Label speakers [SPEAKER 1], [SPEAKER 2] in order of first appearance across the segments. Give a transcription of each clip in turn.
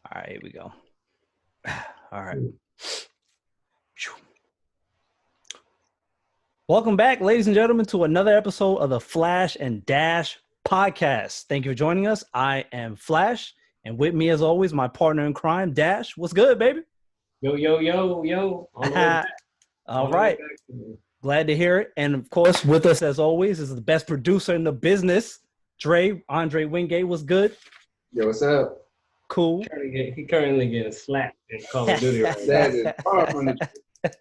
[SPEAKER 1] All right, here we go. All right. Welcome back, ladies and gentlemen, to another episode of the Flash and Dash podcast. Thank you for joining us. I am Flash, and with me, as always, my partner in crime, Dash. What's good, baby?
[SPEAKER 2] Yo, yo, yo, yo, on the way back.
[SPEAKER 1] All
[SPEAKER 2] On the way
[SPEAKER 1] right.
[SPEAKER 2] back.
[SPEAKER 1] Glad to hear it. And of course, with us, as always, is the best producer in the business, Andre Wingate. Was good?
[SPEAKER 3] Yo, what's up?
[SPEAKER 1] Cool.
[SPEAKER 2] He currently getting slapped in Call of Duty right now.
[SPEAKER 3] That is far from the truth.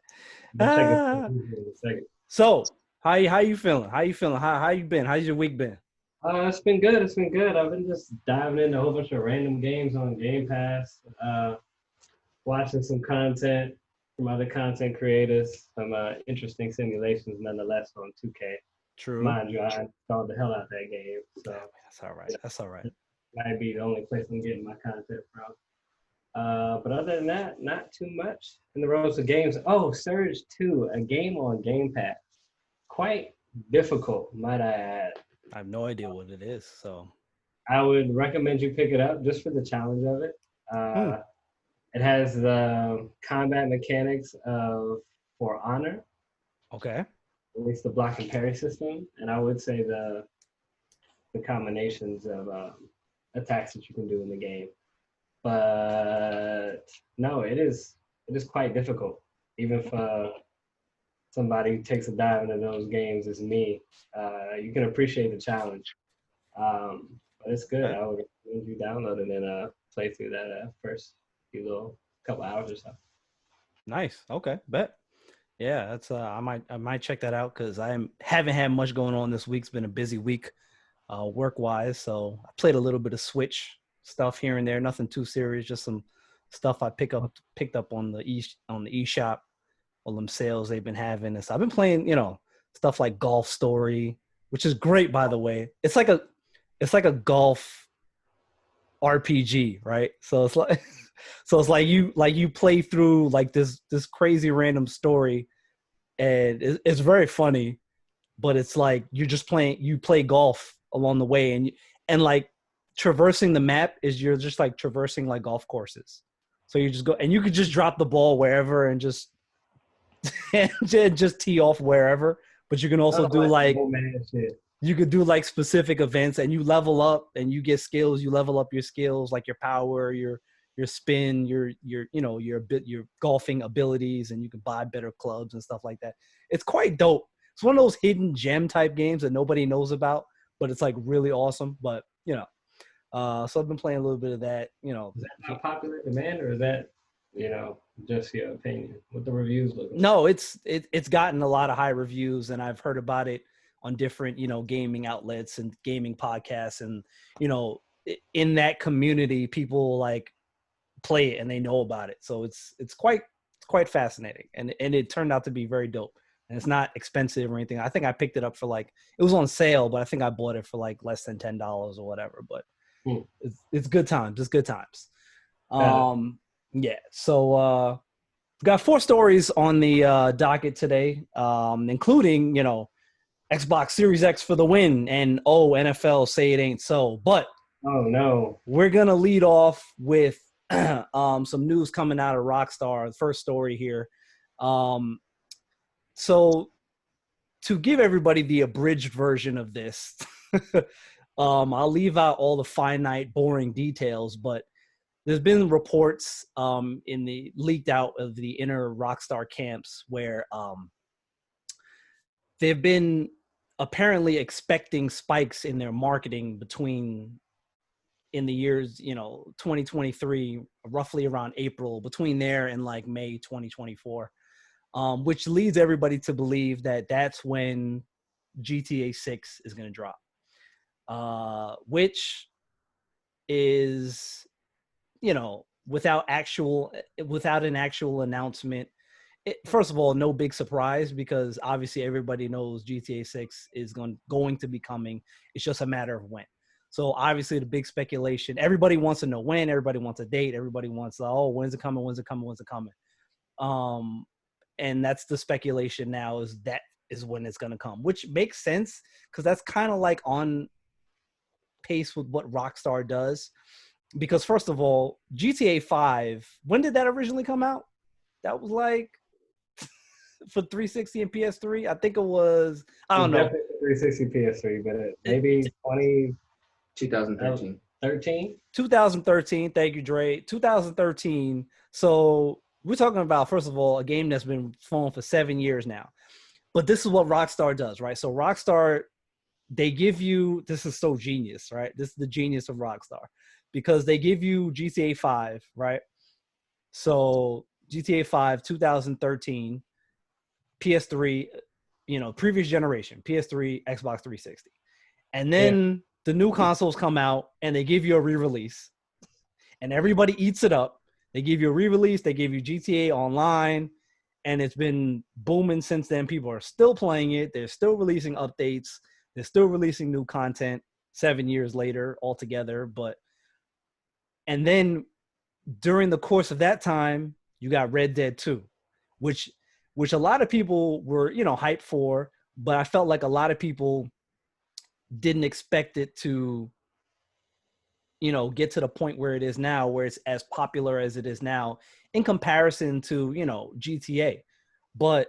[SPEAKER 2] But check it in a second.
[SPEAKER 1] So, how you feeling? How you feeling? How you been? How's your week been?
[SPEAKER 2] It's been good. It's been good. I've been just diving into a whole bunch of random games on Game Pass, watching some content from other content creators, some interesting simulations nonetheless on 2K.
[SPEAKER 1] True.
[SPEAKER 2] Mind you, I installed the hell out that game, so
[SPEAKER 1] that's all right. That's all right.
[SPEAKER 2] Might be the only place I'm getting my content from. But other than that, not too much in the roads of games. Oh, Surge 2, a game on Game Pass. Quite difficult, might I add.
[SPEAKER 1] I have no idea what it is, so
[SPEAKER 2] I would recommend you pick it up just for the challenge of it. It has the combat mechanics of For Honor.
[SPEAKER 1] Okay.
[SPEAKER 2] At least the block and parry system, and I would say the combinations of attacks that you can do in the game. But no, it is quite difficult, even for somebody who takes a dive into those games as me. You can appreciate the challenge, but it's good. I would recommend you download it and play through that first few little couple hours or so.
[SPEAKER 1] Nice. Okay, bet. Yeah, that's I might check that out because haven't had much going on this week. It's been a busy week, work wise. So I played a little bit of Switch stuff here and there, nothing too serious, just some stuff I picked up on the eShop, all them sales they've been having. And so I've been playing, stuff like Golf Story, which is great, by the way. It's like a golf RPG, right? So it's like you play through like this crazy random story, and it's very funny, but it's like you play golf along the way, and like traversing the map is you're just like traversing like golf courses. So you just go and you could just drop the ball wherever and just just tee off wherever. But you can also do like you could do like specific events and you level up and you get skills. You level up your skills like your power, your spin, your golfing abilities, and you can buy better clubs and stuff like that. It's quite dope. It's one of those hidden gem type games that nobody knows about, but it's like really awesome. But so I've been playing a little bit of that.
[SPEAKER 2] Is that not popular demand, or is that just your opinion? What the reviews look like?
[SPEAKER 1] No, it's gotten a lot of high reviews, and I've heard about it on different gaming outlets and gaming podcasts, and in that community, people like play it and they know about it. So it's quite fascinating, and it turned out to be very dope. And it's not expensive or anything. I think I picked it up for like it was on sale, but I think I bought it for like less than $10 or whatever. But it's good times. It's good times. Yeah. So got 4 stories on the docket today, including Xbox Series X for the win, and NFL say it ain't so. But
[SPEAKER 2] oh no,
[SPEAKER 1] we're gonna lead off with some news coming out of Rockstar. The first story here. So to give everybody the abridged version of this, I'll leave out all the finite, boring details, but there's been reports in the leaked out of the inner Rockstar camps where they've been apparently expecting spikes in their marketing in the years, 2023, roughly around April, between there and like May 2024, which leads everybody to believe that that's when GTA 6 is going to drop, which is, without an actual announcement. First of all, no big surprise because obviously everybody knows GTA 6 is going to be coming. It's just a matter of when. So obviously the big speculation, everybody wants to know when, everybody wants a date, everybody wants, when's it coming, when's it coming, when's it coming? And that's the speculation now, is that is when it's going to come, which makes sense because that's kind of like on pace with what Rockstar does. because first of all, GTA 5, when did that originally come out? That was like for 360 and PS3. I think it was, I don't know.
[SPEAKER 2] Definitely 360 PS3, but
[SPEAKER 1] It,
[SPEAKER 2] maybe
[SPEAKER 3] 2013.
[SPEAKER 1] 2013. Thank you, Dre. 2013. So we're talking about, first of all, a game that's been flowing for 7 years now. But this is what Rockstar does, right? So Rockstar, they give you, this is so genius, right? This is the genius of Rockstar, because they give you GTA 5, right? So GTA 5, 2013, PS3, previous generation, PS3, Xbox 360. And then the new consoles come out and they give you a re-release and everybody eats it up. They give you a re-release, they give you GTA Online, and it's been booming since then. People are still playing it. They're still releasing updates. They're still releasing new content 7 years later altogether. And then during the course of that time, you got Red Dead 2, which a lot of people were, hyped for, but I felt like a lot of people didn't expect it to, get to the point where it is now, where it's as popular as it is now in comparison to, GTA. But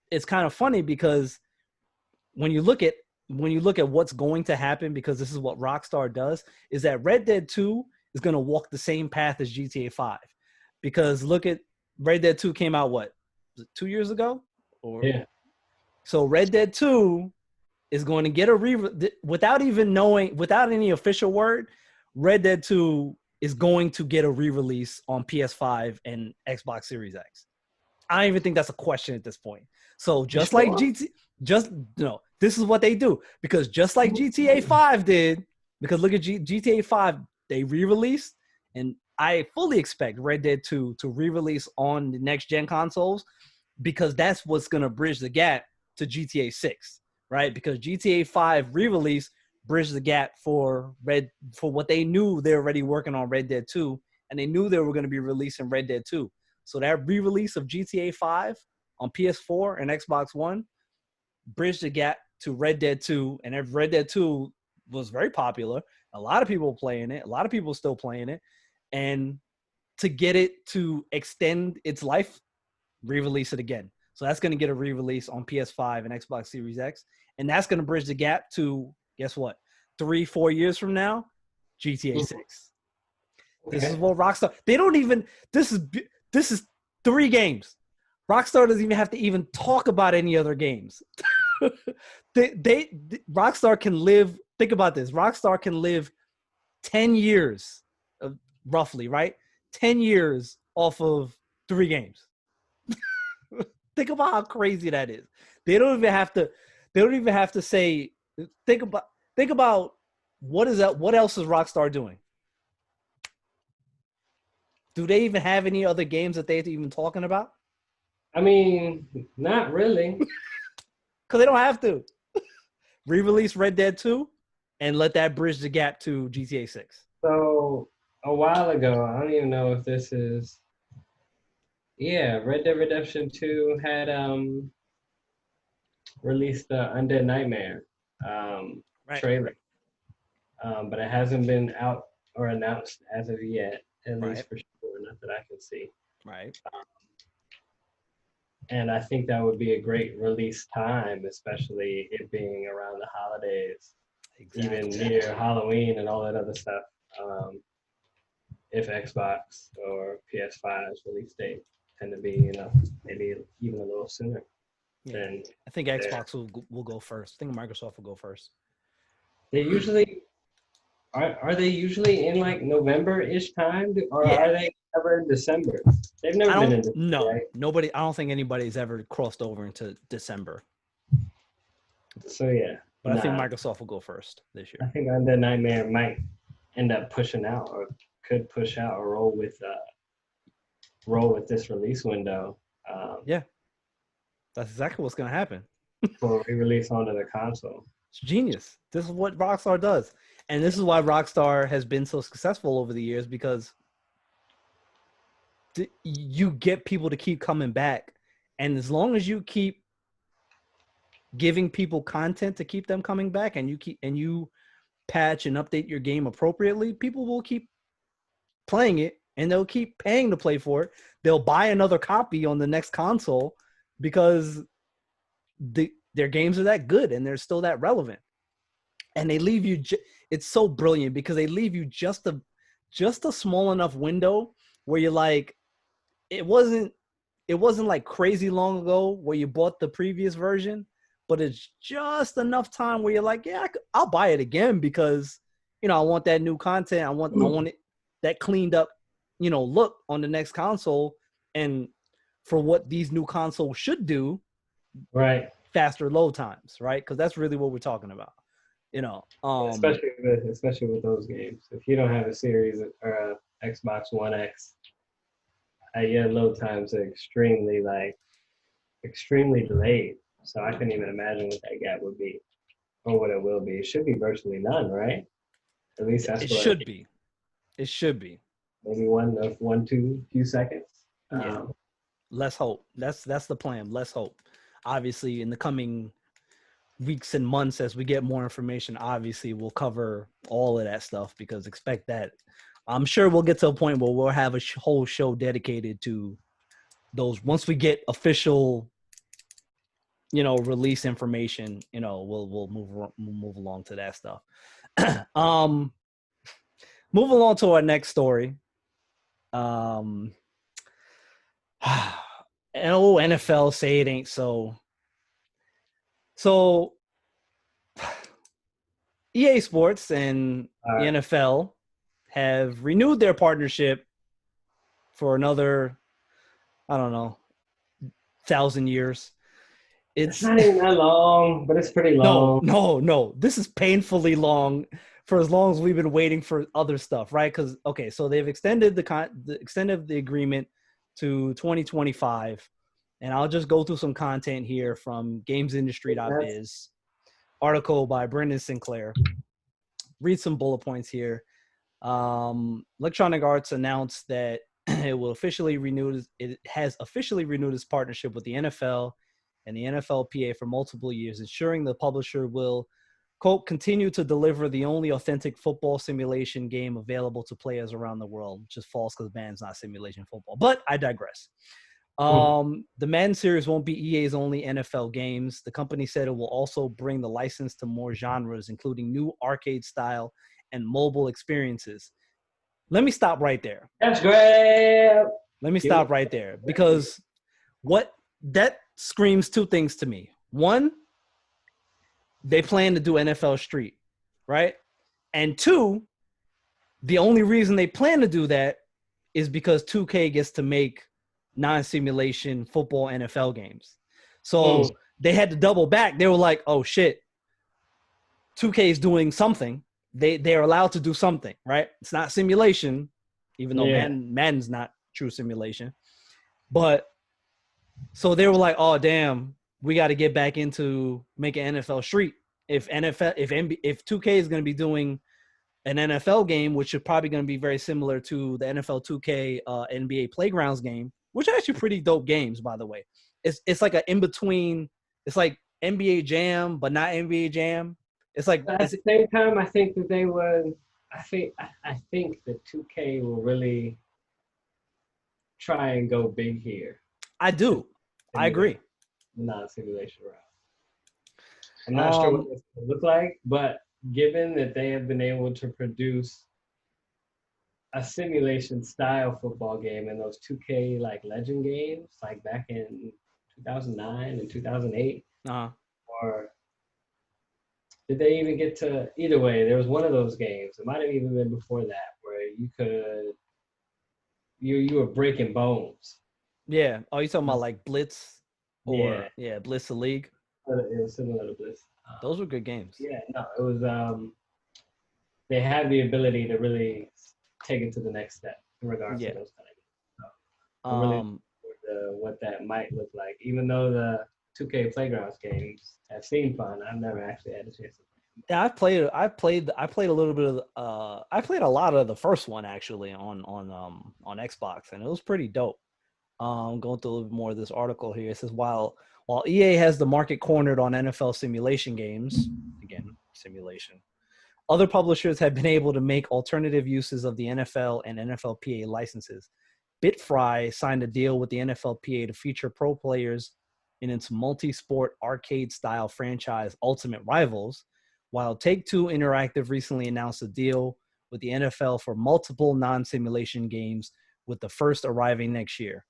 [SPEAKER 1] it's kind of funny because when you look at what's going to happen, because this is what Rockstar does, is that Red Dead 2 is going to walk the same path as GTA 5. Because look at Red Dead 2 came out, what, was it 2 years ago?
[SPEAKER 2] Yeah.
[SPEAKER 1] So Red Dead 2 is going to get without even knowing, without any official word, Red Dead 2 is going to get a re-release on PS5 and Xbox Series X. I don't even think that's a question at this point. So just like this is what they do, because just like GTA 5 did, because look at GTA 5, they re-released, and I fully expect Red Dead 2 to re-release on the next gen consoles, because that's what's going to bridge the gap to GTA 6, right? Because GTA 5 re-release bridged the gap for what they knew they were already working on Red Dead 2, and they knew they were going to be releasing Red Dead 2. So that re-release of GTA 5 on PS4 and Xbox One bridged the gap to Red Dead 2, and if Red Dead 2 was very popular, a lot of people playing it, a lot of people still playing it, and to get it to extend its life, re-release it again. So that's going to get a re-release on PS5 and Xbox Series X, and that's going to bridge the gap to, guess what, 3-4 years from now, GTA 6. Okay. This is what Rockstar, they don't even, this is 3 games. Rockstar doesn't even have to even talk about any other games. Rockstar can live, think about this, Rockstar can live 10 years, roughly, right? 10 years off of 3 games. Think about how crazy that is. They don't even have to say, think about what is that, what else is Rockstar doing? Do they even have any other games that they're even talking about?
[SPEAKER 2] I mean, not really.
[SPEAKER 1] Because they don't have to. Re-release Red Dead 2 and let that bridge the gap to GTA 6.
[SPEAKER 2] So a while ago, I don't even know if this is, Red Dead Redemption 2 had released the Undead Nightmare trailer. But it hasn't been out or announced as of yet, at least for sure, not that I can see.
[SPEAKER 1] Right.
[SPEAKER 2] And I think that would be a great release time, especially it being around the holidays, even near Halloween and all that other stuff. If Xbox or PS5's release date tend to be, maybe even a little sooner.
[SPEAKER 1] Yeah. I think Xbox will go first. I think Microsoft will go first.
[SPEAKER 2] They usually are they usually in like November-ish time, or are they ever in December? They've never been in December.
[SPEAKER 1] No,
[SPEAKER 2] right?
[SPEAKER 1] nobody. I don't think anybody's ever crossed over into December.
[SPEAKER 2] So yeah,
[SPEAKER 1] but I think Microsoft will go first this year.
[SPEAKER 2] I think Undead Nightmare might end up pushing out, or could push out, or roll with this release window.
[SPEAKER 1] That's exactly what's going to happen.
[SPEAKER 2] For re-release onto the console.
[SPEAKER 1] It's genius. This is what Rockstar does. And this is why Rockstar has been so successful over the years, because you get people to keep coming back. And as long as you keep giving people content to keep them coming back, and you patch and update your game appropriately, people will keep playing it, and they'll keep paying to play for it. They'll buy another copy on the next console because their games are that good and they're still that relevant. And they leave you. It's so brilliant because they leave you just a small enough window where you're like, it wasn't like crazy long ago where you bought the previous version, but it's just enough time where you're like, yeah, I'll buy it again because, I want that new content. I want it that cleaned up, look on the next console. And for what these new consoles should do,
[SPEAKER 2] right?
[SPEAKER 1] Faster load times, right? Because that's really what we're talking about,
[SPEAKER 2] especially with those games. If you don't have a Series or a Xbox One X, your load times are extremely delayed. So I couldn't even imagine what that gap would be or what it will be. It should be virtually none, right? At least that's
[SPEAKER 1] it
[SPEAKER 2] what
[SPEAKER 1] should be. It should be.
[SPEAKER 2] Maybe one, two, few seconds.
[SPEAKER 1] Yeah. Let's hope. That's the plan. Let's hope. Obviously, in the coming weeks and months, as we get more information, obviously we'll cover all of that stuff because expect that. I'm sure we'll get to a point where we'll have a whole show dedicated to those. Once we get official, release information, we'll move along to that stuff. Move along to our next story. NFL say it ain't so. So EA Sports and the NFL have renewed their partnership for another, I don't know, 1,000 years.
[SPEAKER 2] It's not even that long, but it's pretty long.
[SPEAKER 1] No. This is painfully long for as long as we've been waiting for other stuff, right? Because, okay, so they've extended the agreement to 2025. And I'll just go through some content here from gamesindustry.biz, article by Brendan Sinclair. Read some bullet points here. Electronic Arts announced that it has officially renewed its partnership with the NFL and the NFLPA for multiple years, ensuring the publisher will, quote, continue to deliver the only authentic football simulation game available to players around the world, which is false because Madden's not simulation football. But I digress. The Madden series won't be EA's only NFL games. The company said it will also bring the license to more genres, including new arcade style and mobile experiences. Let me stop right there.
[SPEAKER 2] That's great.
[SPEAKER 1] Let me stop right there because what that screams two things to me. One, they plan to do NFL Street, right? And two, the only reason they plan to do that is because 2K gets to make non-simulation football NFL games. So they had to double back. They were like, oh shit, 2K is doing something. They're allowed to do something, right? It's not simulation, even though Madden's not true simulation. But so they were like, oh damn, we got to get back into making NFL Street. If 2K is going to be doing an NFL game, which is probably going to be very similar to the NFL 2K NBA Playgrounds game, which are actually pretty dope games, by the way. It's like an in-between. It's like NBA Jam, but not NBA Jam. It's like
[SPEAKER 2] at the same time, I think that they would. I think that 2K will really try and go big here.
[SPEAKER 1] I do. I agree.
[SPEAKER 2] Non-simulation route. I'm not sure what this will look like, but given that they have been able to produce a simulation style football game in those 2K like legend games, like back in 2009 and 2008, or did they even get to? Either way, there was one of those games. It might have even been before that, where you were breaking bones.
[SPEAKER 1] Yeah. Oh, you talking about like Blitz? Or Blitz the League.
[SPEAKER 2] It was similar to Blitz.
[SPEAKER 1] Those were good games.
[SPEAKER 2] Yeah, no, it was. They had the ability to really take it to the next step in regards to those kind of games. So, what that might look like, even though the 2K Playgrounds games have seemed fun, I've never actually had a chance to play.
[SPEAKER 1] Yeah, I played a little bit of I played a lot of the first one actually on Xbox, and it was pretty dope. Going through a little bit more of this article here. It says while EA has the market cornered on NFL simulation games, again, simulation, Other publishers have been able to make alternative uses of the NFL and NFLPA licenses. Bitfry signed a deal with the NFLPA to feature pro players in its multi-sport arcade-style franchise Ultimate Rivals, while Take-Two Interactive recently announced a deal with the NFL for multiple non-simulation games, with the first arriving next year.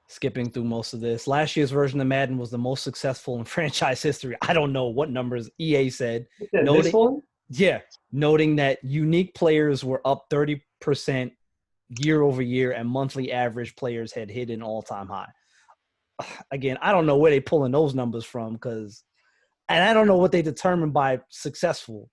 [SPEAKER 1] Skipping through most of this. Last year's version of Madden was the most successful in franchise history. I don't know what numbers EA said.
[SPEAKER 2] This one?
[SPEAKER 1] Yeah, noting that unique players were up 30% year over year and monthly average players had hit an all-time high. Again, I don't know where they're pulling those numbers from and I don't know what they determine by successful,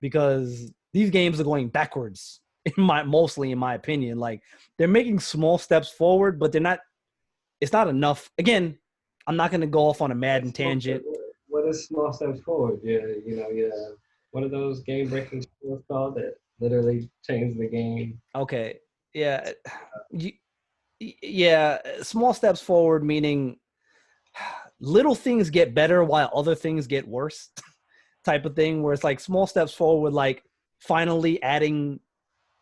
[SPEAKER 1] because these games are going backwards mostly in my opinion. Like, they're making small steps forward, but it's not enough. Again, I'm not going to go off on a Madden tangent.
[SPEAKER 2] What is small steps forward? Yeah. What are those game-breaking skills called that literally change the game?
[SPEAKER 1] Okay. Yeah. Yeah. Small steps forward, meaning little things get better while other things get worse type of thing, where it's like small steps forward, like finally adding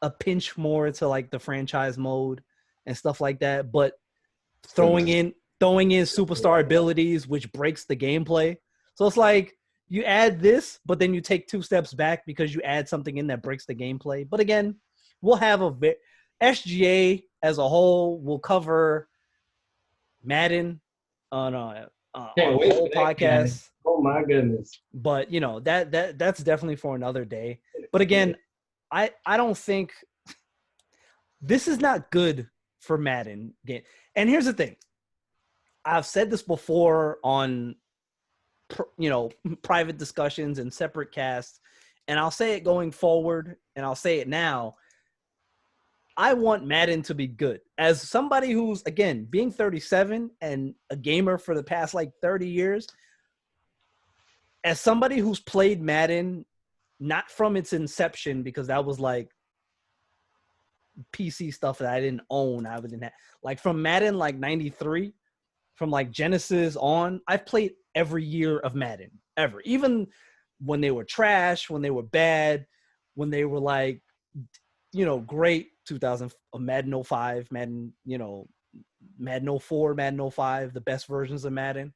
[SPEAKER 1] a pinch more to like the franchise mode and stuff like that. But throwing in superstar abilities, which breaks the gameplay. So it's like you add this, but then you take 2 steps back because you add something in that breaks the gameplay. But again, we'll have SGA as a whole will cover Madden on a whole podcast.
[SPEAKER 2] Oh my goodness!
[SPEAKER 1] But that's definitely for another day. But again, I don't think this is not good for Madden game. And here's the thing. I've said this before on, private discussions and separate casts, and I'll say it going forward, and I'll say it now. I want Madden to be good. As somebody who's, again, being 37 and a gamer for the past, 30 years, as somebody who's played Madden, not from its inception, because that was, PC stuff that I didn't own. I didn't have, from Madden 93, from Genesis on, I've played every year of Madden ever, even when they were trash, when they were bad, when they were great. 2000 Madden 05, Madden, Madden 04, Madden 05, the best versions of Madden,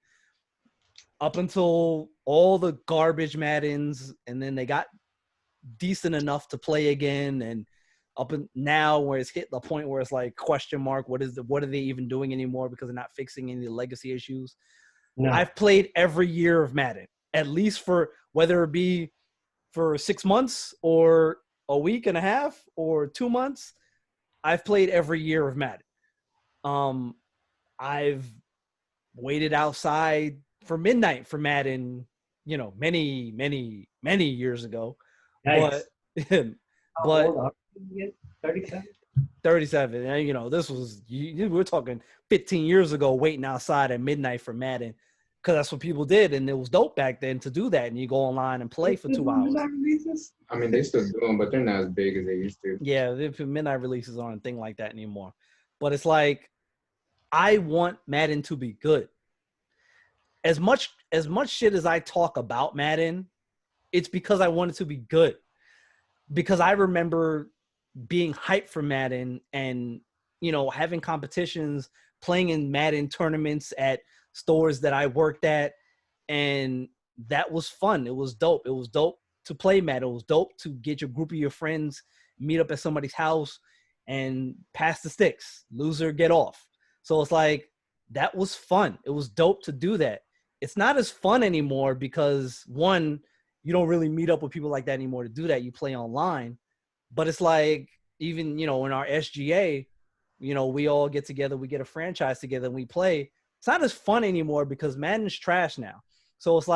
[SPEAKER 1] up until all the garbage Maddens, and then they got decent enough to play again, and up and now where it's hit the point where it's question mark, what are they even doing anymore, because they're not fixing any of the legacy issues. No. I've played every year of Madden, at least for whether it be for 6 months or a week and a half or 2 months. I've played every year of Madden. I've waited outside for midnight for Madden, many, many, many years ago. Nice. But
[SPEAKER 2] 37.
[SPEAKER 1] 37. And, this was, we're talking 15 years ago, waiting outside at midnight for Madden, because that's what people did, and it was dope back then to do that. And you go online and play for 2 hours.
[SPEAKER 3] I mean, they still do them, but they're not as big as they used to.
[SPEAKER 1] Yeah, the midnight releases aren't a thing like that anymore. But it's I want Madden to be good. As much shit as I talk about Madden, it's because I want it to be good. Because I remember being hyped for Madden and, having competitions, playing in Madden tournaments at stores that I worked at, and that was fun. It was dope. It was dope to play Madden. It was dope to get your group of your friends, meet up at somebody's house and pass the sticks, loser get off. So it's that was fun. It was dope to do that. It's not as fun anymore because, one, you don't really meet up with people like that anymore to do that. You play online. But it's even, in our SGA, we all get together, we get a franchise together and we play. It's not as fun anymore because Madden's trash now. So it's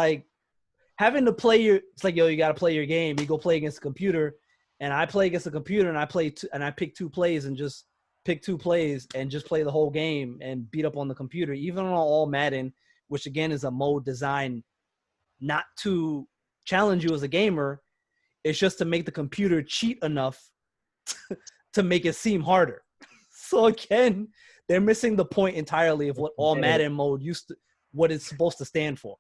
[SPEAKER 1] having to play it's you got to play your game. You go play against a computer, and I play against a computer, and I pick 2 plays and just pick 2 plays and just play the whole game and beat up on the computer, even on all Madden, which again is a mode designed not to challenge you as a gamer. It's just to make the computer cheat enough to make it seem harder. So again, they're missing the point entirely of what all Madden mode what it's supposed to stand for.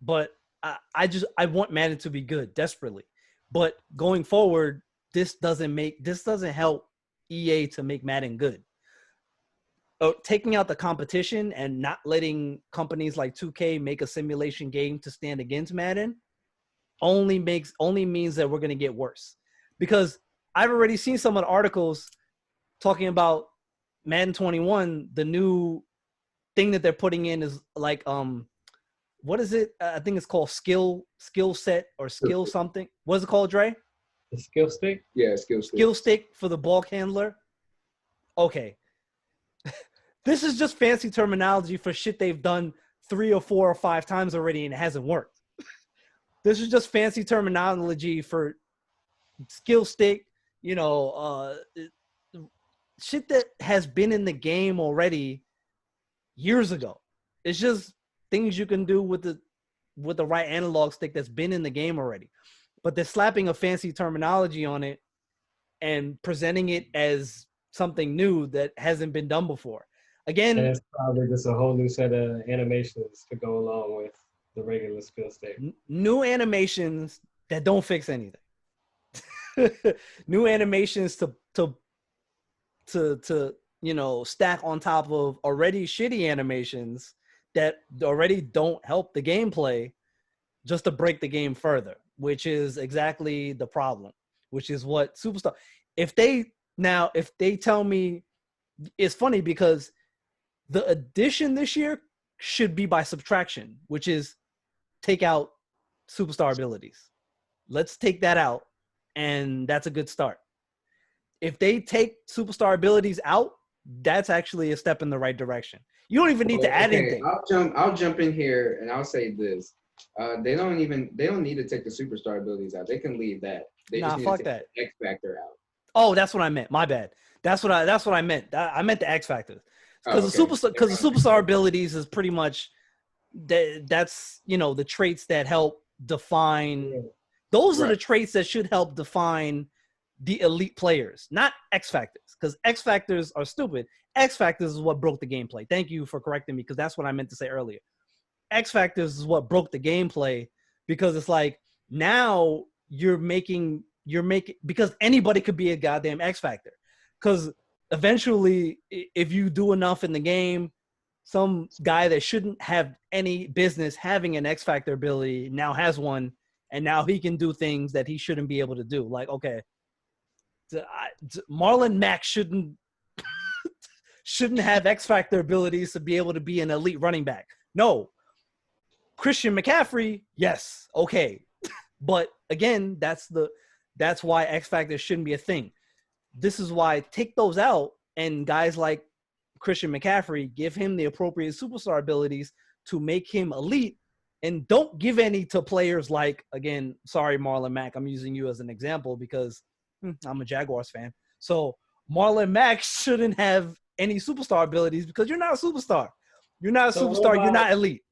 [SPEAKER 1] but I want Madden to be good desperately. But going forward, this doesn't help EA to make Madden good. Taking out the competition and not letting companies like 2K make a simulation game to stand against Madden only means that we're going to get worse. Because I've already seen some of the articles talking about Madden 21, the new thing that they're putting in is like what is it? I think it's called skill set or skill something. What is it called, Dre?
[SPEAKER 2] The skill stick?
[SPEAKER 3] Yeah, skill stick.
[SPEAKER 1] Skill stick for the ball handler. Okay. This is just fancy terminology for shit they've done 3 or 4 or 5 times already and it hasn't worked. This is just fancy terminology for skill stick, shit that has been in the game already years ago. It's just things you can do with the right analog stick that's been in the game already. But they're slapping a fancy terminology on it and presenting it as something new that hasn't been done before. Again,
[SPEAKER 2] and it's probably just a whole new set of animations to go along with the regular skill stick.
[SPEAKER 1] New animations that don't fix anything. New animations to stack on top of already shitty animations that already don't help the gameplay, just to break the game further, which is exactly the problem, which is what Superstar. If they tell me, it's funny because the addition this year should be by subtraction, which is take out Superstar abilities. Let's take that out, and that's a good start. If they take Superstar abilities out, that's actually a step in the right direction. You don't even need to add anything.
[SPEAKER 3] I'll jump in here and I'll say this. They don't need to take the Superstar abilities out. They can leave that. They just need
[SPEAKER 1] fuck
[SPEAKER 3] to
[SPEAKER 1] that.
[SPEAKER 3] take the X Factor out.
[SPEAKER 1] Oh, that's what I meant. My bad. That's what I meant. I meant the X Factor. Because the Superstar abilities is pretty much that's the traits that help define. Those are the traits that should help define the elite players, not X Factors, because X Factors are stupid. X Factors is what broke the gameplay. Thank you for correcting me, because that's what I meant to say earlier. X Factors is what broke the gameplay, because it's like now you're making because anybody could be a goddamn X Factor, because eventually if you do enough in the game, some guy that shouldn't have any business having an X Factor ability now has one, and now he can do things that he shouldn't be able to do. Like, okay, Marlon Mack shouldn't have X Factor abilities to be able to be an elite running back. No. Christian McCaffrey, yes, okay. But again, that's why X Factor shouldn't be a thing. This is why take those out, and guys like Christian McCaffrey, give him the appropriate superstar abilities to make him elite, and don't give any to players like, again, sorry, Marlon Mack, I'm using you as an example because I'm a Jaguars fan. So Marlon Mack shouldn't have any superstar abilities because you're not a superstar. You're not a superstar. You're not elite.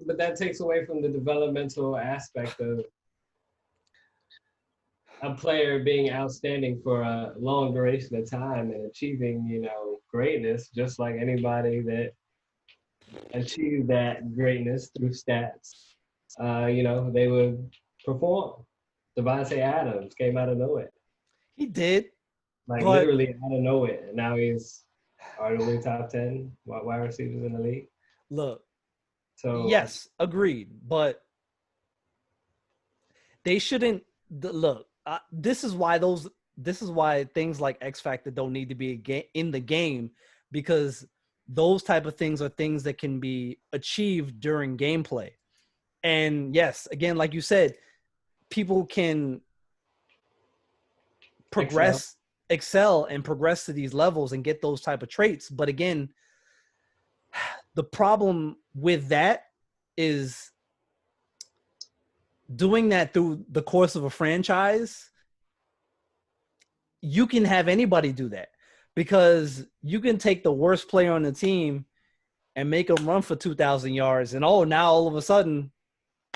[SPEAKER 2] But that takes away from the developmental aspect of a player being outstanding for a long duration of time and achieving, greatness, just like anybody that achieved that greatness through stats. They would perform. Devontae Adams came out of nowhere.
[SPEAKER 1] He did.
[SPEAKER 2] Literally out of nowhere. And now he's arguably top 10 wide receivers in the league.
[SPEAKER 1] Look.
[SPEAKER 2] So
[SPEAKER 1] yes, agreed. But they shouldn't look. This is why things like X Factor don't need to be in the game, because those type of things are things that can be achieved during gameplay. And yes, again, like you said, people can excel and progress to these levels and get those type of traits. But again, the problem with that is doing that through the course of a franchise. You can have anybody do that, because you can take the worst player on the team and make him run for 2,000 yards. And now all of a sudden,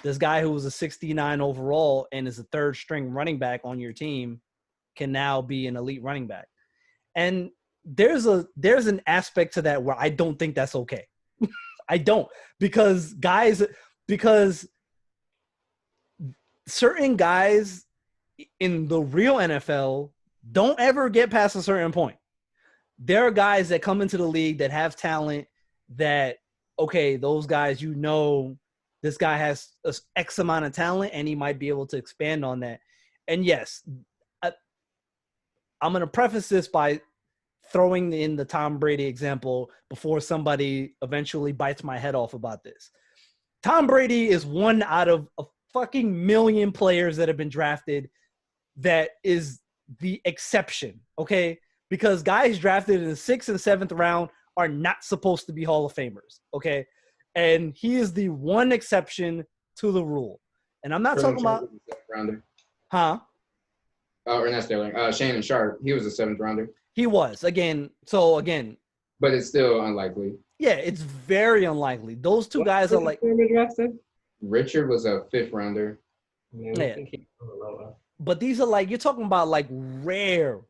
[SPEAKER 1] this guy who was a 69 overall and is a third string running back on your team can now be an elite running back. And there's an aspect to that where I don't think that's okay. I don't, because certain guys in the real NFL don't ever get past a certain point. There are guys that come into the league that have talent that, okay, those guys, this guy has X amount of talent and he might be able to expand on that. And yes, I'm going to preface this by throwing in the Tom Brady example before somebody eventually bites my head off about this. Tom Brady is one out of a fucking million players that have been drafted that is the exception, okay? Because guys drafted in the 6th and 7th round are not supposed to be Hall of Famers, okay? And he is the one exception to the rule. And I'm not talking about
[SPEAKER 3] rounder.
[SPEAKER 1] Huh?
[SPEAKER 3] Or not Sterling. Shannon Sharp. He was a 7th rounder.
[SPEAKER 1] He was. Again.
[SPEAKER 3] But it's still unlikely.
[SPEAKER 1] Yeah, it's very unlikely. Those two guys are like
[SPEAKER 3] Richard was a 5th rounder.
[SPEAKER 1] Yeah. But these are like, you're talking about like rare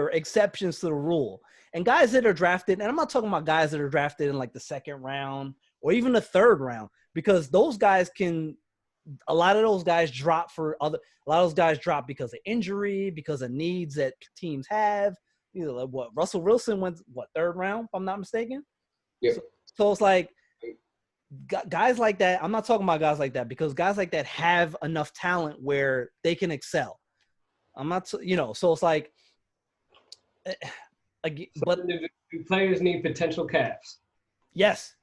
[SPEAKER 1] exceptions to the rule. And guys that are drafted, and I'm not talking about guys that are drafted in like the 2nd round or even the 3rd round, because those guys a lot of those guys drop because of injury, because of needs that teams have. Like Russell Wilson went 3rd round, if I'm not mistaken.
[SPEAKER 3] Yeah.
[SPEAKER 1] So it's like guys like that. I'm not talking about guys like that because guys like that have enough talent where they can excel. I'm not, so it's like,
[SPEAKER 2] but players need potential caps.
[SPEAKER 1] Yes.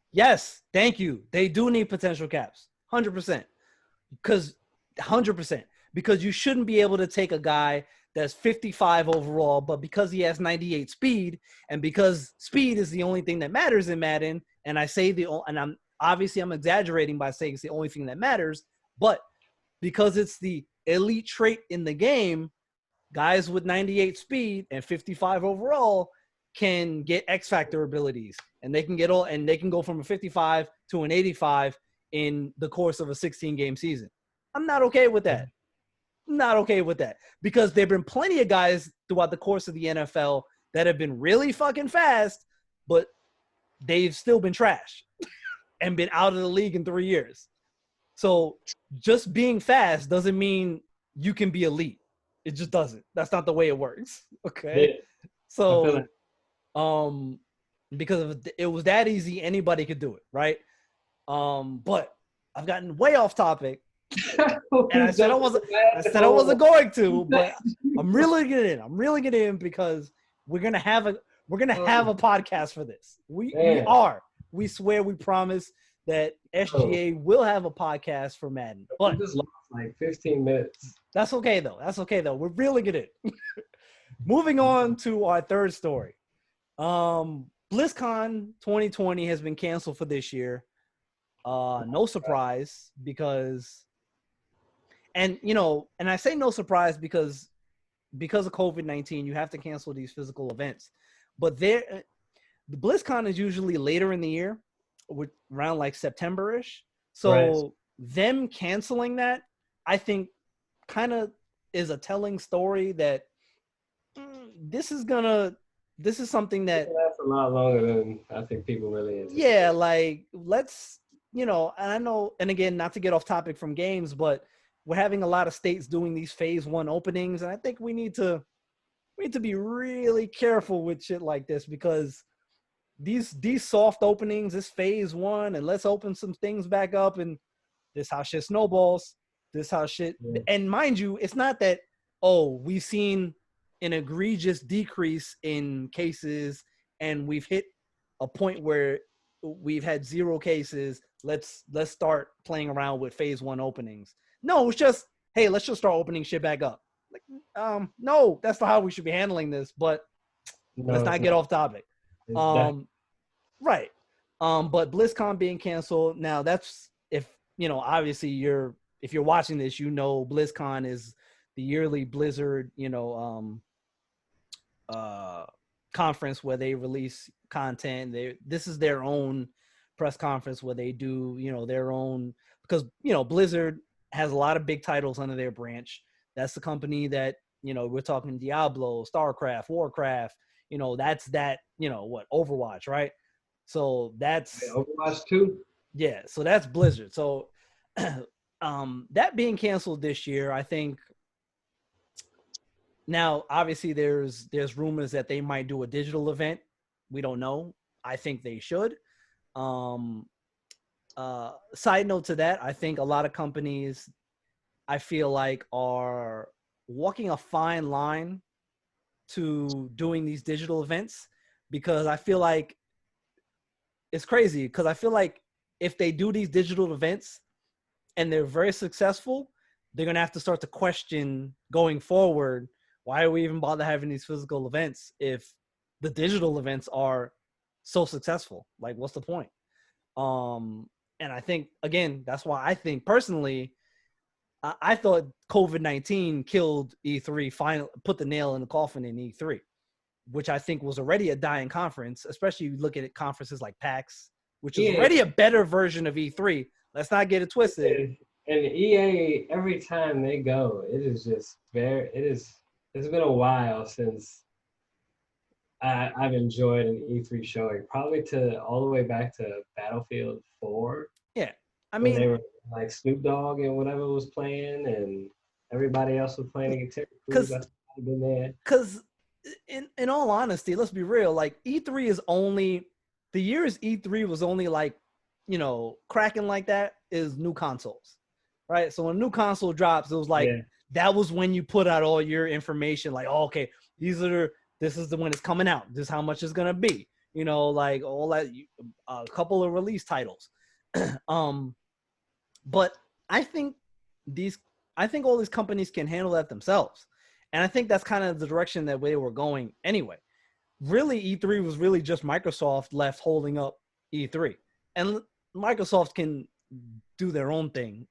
[SPEAKER 1] Thank you. They do need potential caps, 100%. Because you shouldn't be able to take a guy that's 55 overall, but because he has 98 speed, and because speed is the only thing that matters in Madden, and I'm exaggerating by saying it's the only thing that matters, but because it's the elite trait in the game, guys with 98 speed and 55 overall can get X factor abilities, and they can go from a 55 to an 85 in the course of a 16-game season. I'm not okay with that. Because there have been plenty of guys throughout the course of the NFL that have been really fucking fast, but they've still been trash and been out of the league in 3 years. So just being fast doesn't mean you can be elite. It just doesn't. That's not the way it works. Okay.
[SPEAKER 2] Yeah.
[SPEAKER 1] So, because if it was that easy, anybody could do it. Right. But I've gotten way off topic. And I said I wasn't going to, but I'm really getting in because we're gonna have a podcast for this. We swear, we promise that SGA will have a podcast for Madden. But
[SPEAKER 2] just lost like 15 minutes.
[SPEAKER 1] That's okay though. We're really good. Moving on to our third story. BlizzCon 2020 has been canceled for this year. No surprise because. And, and I say no surprise because of COVID-19, you have to cancel these physical events. But the BlizzCon is usually later in the year, around like September-ish. So them canceling that, I think, kind of is a telling story that this is something that
[SPEAKER 2] lasts a lot longer than I think people really anticipate.
[SPEAKER 1] Yeah, like let's, and I know, and again, not to get off topic from games, but we're having a lot of states doing these phase 1 openings, and I think we need to be really careful with shit like this because these soft openings, this phase 1, and let's open some things back up, and this how shit snowballs. And mind you, it's not that we've seen an egregious decrease in cases and we've hit a point where we've had 0 cases. Let's start playing around with phase 1 openings. No, it's just, hey, let's just start opening shit back up. Like, no, that's not how we should be handling this, but let's not get off topic. Right. But BlizzCon being canceled, now that's obviously if you're watching this, BlizzCon is the yearly Blizzard, conference where they release content. This is their own press conference where they do, their own, because, Blizzard has a lot of big titles under their branch. That's the company that, we're talking Diablo, StarCraft, Warcraft, that's that, Overwatch, right? So that's
[SPEAKER 2] Overwatch 2.
[SPEAKER 1] Yeah, so that's Blizzard. So That being canceled this year, I think. Now, obviously, there's rumors that they might do a digital event. We don't know. I think they should. Um, Side note to that, I think a lot of companies, I feel like, are walking a fine line to doing these digital events, because I feel like it's crazy, because I feel like if they do these digital events and they're very successful, they're going to have to start to question going forward, why are we even bother having these physical events if the digital events are so successful? Like, what's the point? And I think, again, that's why I think personally, I thought COVID-19 killed E3, finally put the nail in the coffin in E3, which I think was already a dying conference, especially if you look at conferences like PAX, which is already a better version of E3. Let's not get it twisted.
[SPEAKER 2] And EA, every time they go, it is just it's been a while since I've enjoyed an E3 showing, probably to all the way back to Battlefield 4.
[SPEAKER 1] Yeah. I
[SPEAKER 2] when
[SPEAKER 1] mean,
[SPEAKER 2] they were like Snoop Dogg and whatever was playing, and everybody else was playing. Terry Crews, I have been there.
[SPEAKER 1] Because in all honesty, let's be real. Like, E3 is only the years E3 was only like, cracking like that is new consoles, right? So when a new console drops, it was like that was when you put out all your information. Like, oh, okay, this is the when it's coming out. This is how much it's gonna be. Like all that. A couple of release titles. But I think all these companies can handle that themselves. And I think that's kind of the direction that they were going anyway. Really, E3 was really just Microsoft left holding up E3. And Microsoft can do their own thing.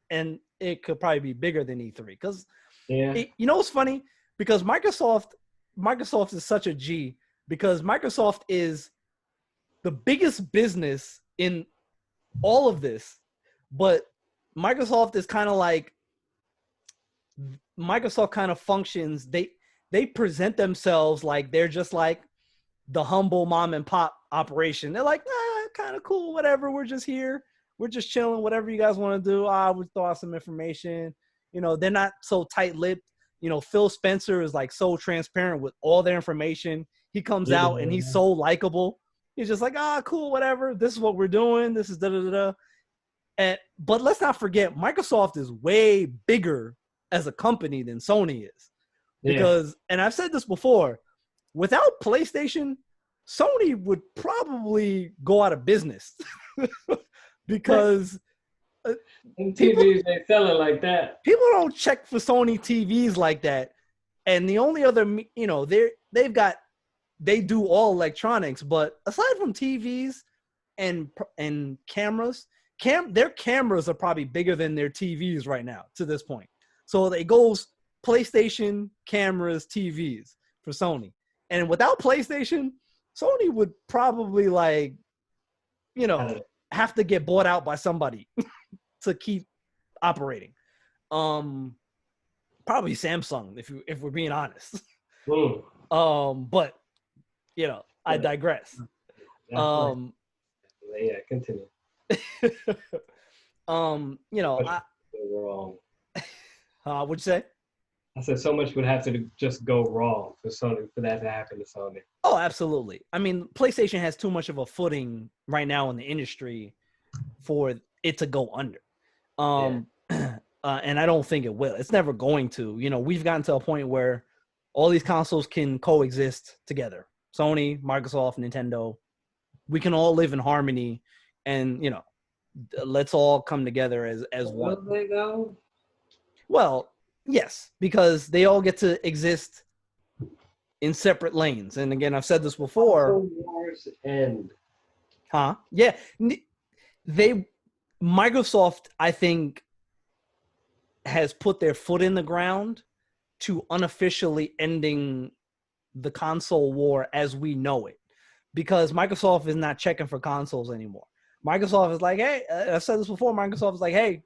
[SPEAKER 1] And it could probably be bigger than E3. Because, what's funny? Because Microsoft is such a G. Because Microsoft is the biggest business in all of this. But Microsoft is kind of like, Microsoft kind of functions. They present themselves like they're just like the humble mom and pop operation. They're like, kind of cool, whatever. We're just here. We're just chilling. Whatever you guys want to do. We throw out some information. They're not so tight-lipped. Phil Spencer is like so transparent with all their information. He comes out and he's so likable. He's just like, cool, whatever. This is what we're doing. This is da-da-da-da. But let's not forget, Microsoft is way bigger as a company than Sony is. Because, and I've said this before, without PlayStation, Sony would probably go out of business. Because
[SPEAKER 2] TVs, they sell it like that.
[SPEAKER 1] People don't check for Sony TVs like that. And the only other, they do all electronics, but aside from TVs and cameras, their cameras are probably bigger than their TVs right now to this point. So it goes PlayStation, cameras, TVs for Sony. And without PlayStation, Sony would probably have to get bought out by somebody to keep operating. Probably Samsung, if we're being honest. But I digress.
[SPEAKER 2] Continue.
[SPEAKER 1] Wrong. What'd you say?
[SPEAKER 2] I said so much would have to just go wrong for Sony, for that to happen to Sony.
[SPEAKER 1] Oh, absolutely. I mean, PlayStation has too much of a footing right now in the industry for it to go under. And I don't think it will. It's never going to. We've gotten to a point where all these consoles can coexist together. Sony, Microsoft, Nintendo. We can all live in harmony, and let's all come together as one.
[SPEAKER 2] Will they go?
[SPEAKER 1] Well, yes, because they all get to exist in separate lanes. And again, I've said this before.
[SPEAKER 2] Wars end.
[SPEAKER 1] Huh? Yeah. Microsoft, I think, has put their foot in the ground to unofficially ending the console war as we know it. Because Microsoft is not checking for consoles anymore. Microsoft is like, hey, I've said this before. Microsoft is like, hey,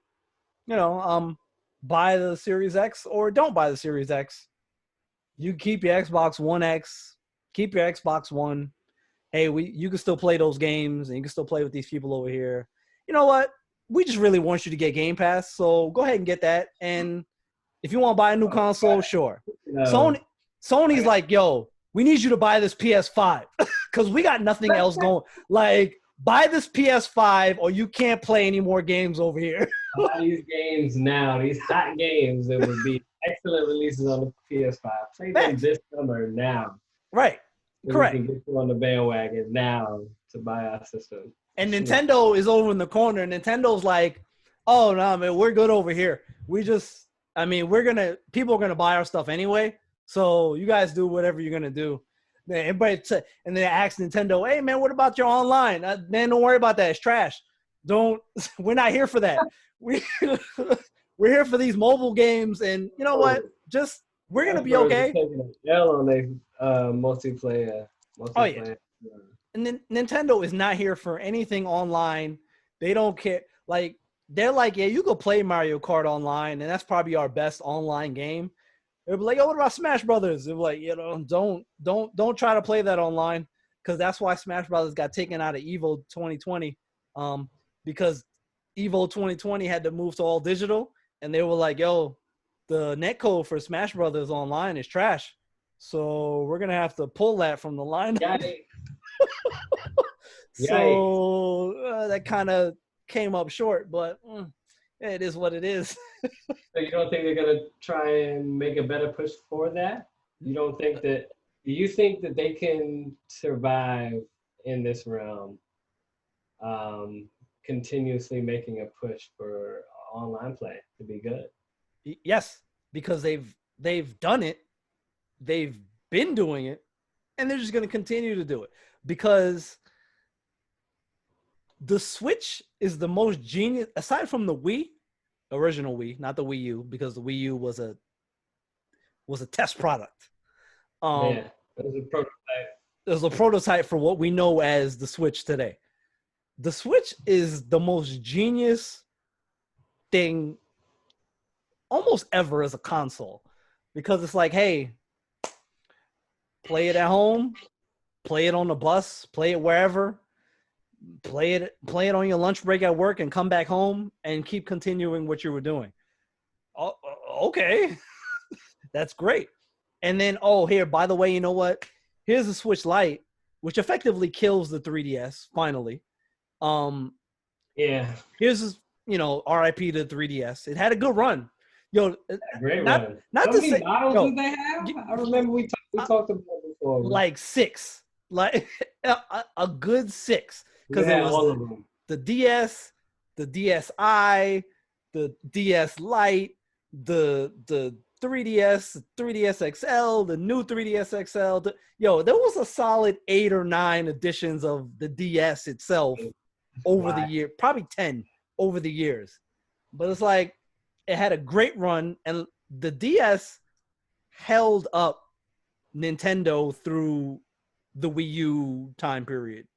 [SPEAKER 1] buy the Series X or don't buy the Series X. You keep your Xbox One X, keep your Xbox One. Hey, you can still play those games and you can still play with these people over here. You know what? we just really want you to get Game Pass, so go ahead and get that. And if you want to buy a new console, sure. Sony's like, yo, we need you to buy this PS5 because we got nothing else going. Like, buy this PS5 or you can't play any more games over here.
[SPEAKER 2] All these games now, these hot games that would be excellent releases on the PS5. Play them this summer now.
[SPEAKER 1] Right. Correct.
[SPEAKER 2] We can get you on the bandwagon now to buy our system.
[SPEAKER 1] And Nintendo is over in the corner. Nintendo's like, oh, no, man, we're good over here. People are going to buy our stuff anyway. So you guys do whatever you're going to do. And then ask Nintendo, hey, man, what about your online? Man, don't worry about that. It's trash. We're not here for that. We're here for these mobile games. And you know what? We're going to be okay.
[SPEAKER 2] Taking a L on their multiplayer.
[SPEAKER 1] Oh, yeah. And then Nintendo is not here for anything online. They don't care. Like, they're like, yeah, you go play Mario Kart online, and that's probably our best online game. They'll be like, oh, what about Smash Brothers? They're like, don't try to play that online, because that's why Smash Brothers got taken out of EVO 2020, because EVO 2020 had to move to all digital, and they were like, yo, the netcode for Smash Brothers online is trash, so we're gonna have to pull that from the lineup. So that kind of came up short, but it is what it is.
[SPEAKER 2] So you don't think they're going to try and make a better push for that? Do you think that they can survive in this realm, continuously making a push for online play to be good?
[SPEAKER 1] Yes, because they've done it. They've been doing it, and they're just going to continue to do it, because the Switch is the most genius, aside from the Wii, original Wii, not the Wii U, because the Wii U was a test product.
[SPEAKER 2] It was a prototype.
[SPEAKER 1] It was a prototype for what we know as the Switch today. The Switch is the most genius thing almost ever as a console, because it's like, hey, play it at home, play it on the bus, play it wherever. Play it on your lunch break at work and come back home and keep continuing what you were doing. Oh, okay. That's great. And then, here, by the way, you know what? Here's the Switch Lite, which effectively kills the 3DS, finally.
[SPEAKER 2] Yeah.
[SPEAKER 1] Here's, RIP to the 3DS. It had a good run.
[SPEAKER 2] Great run.
[SPEAKER 1] Not
[SPEAKER 2] How many models did they have? I remember we talked about it before.
[SPEAKER 1] Like 6. Like a good 6. Because it was the DS, the DSi, the DS Lite, the 3DS, 3DS XL, the new 3DS XL. There was a solid 8 or 9 editions of the DS itself over the year, probably 10 over the years. But it's like, it had a great run, and the DS held up Nintendo through the Wii U time period.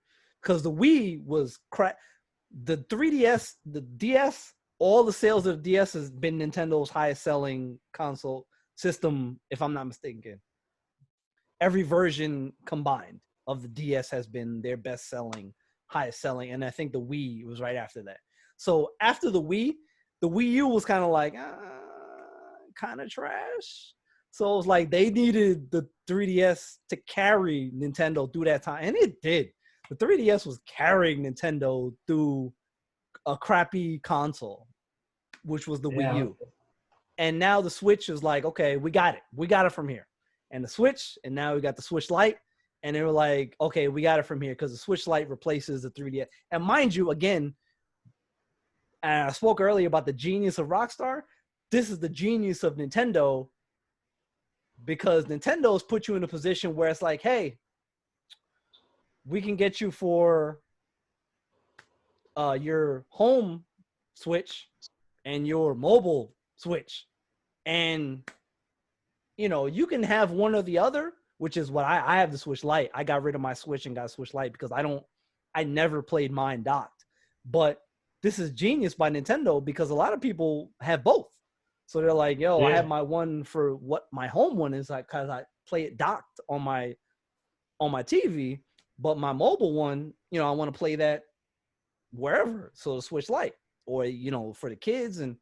[SPEAKER 1] Because the Wii was crap. The 3DS, the DS, all the sales of the DS has been Nintendo's highest selling console system, if I'm not mistaken. Every version combined of the DS has been their best selling, highest selling. And I think the Wii was right after that. So after the Wii U was kind of like, kind of trash. So it was like they needed the 3DS to carry Nintendo through that time. And it did. The 3DS was carrying Nintendo through a crappy console, which was the Wii U. And now the Switch is like, okay, we got it. We got it from here. And the Switch, and now we got the Switch Lite. And they were like, okay, we got it from here, because the Switch Lite replaces the 3DS. And mind you, again, I spoke earlier about the genius of Rockstar. This is the genius of Nintendo, because Nintendo's put you in a position where it's like, hey, we can get you for your home Switch and your mobile Switch. And, you can have one or the other, which is what I have the Switch Lite. I got rid of my Switch and got a Switch Lite because I never played mine docked. But this is genius by Nintendo, because a lot of people have both. So they're like, I have my one for what my home one is, like, because I play it docked on my TV. But my mobile one, I want to play that wherever. So the Switch Lite. or for the kids, and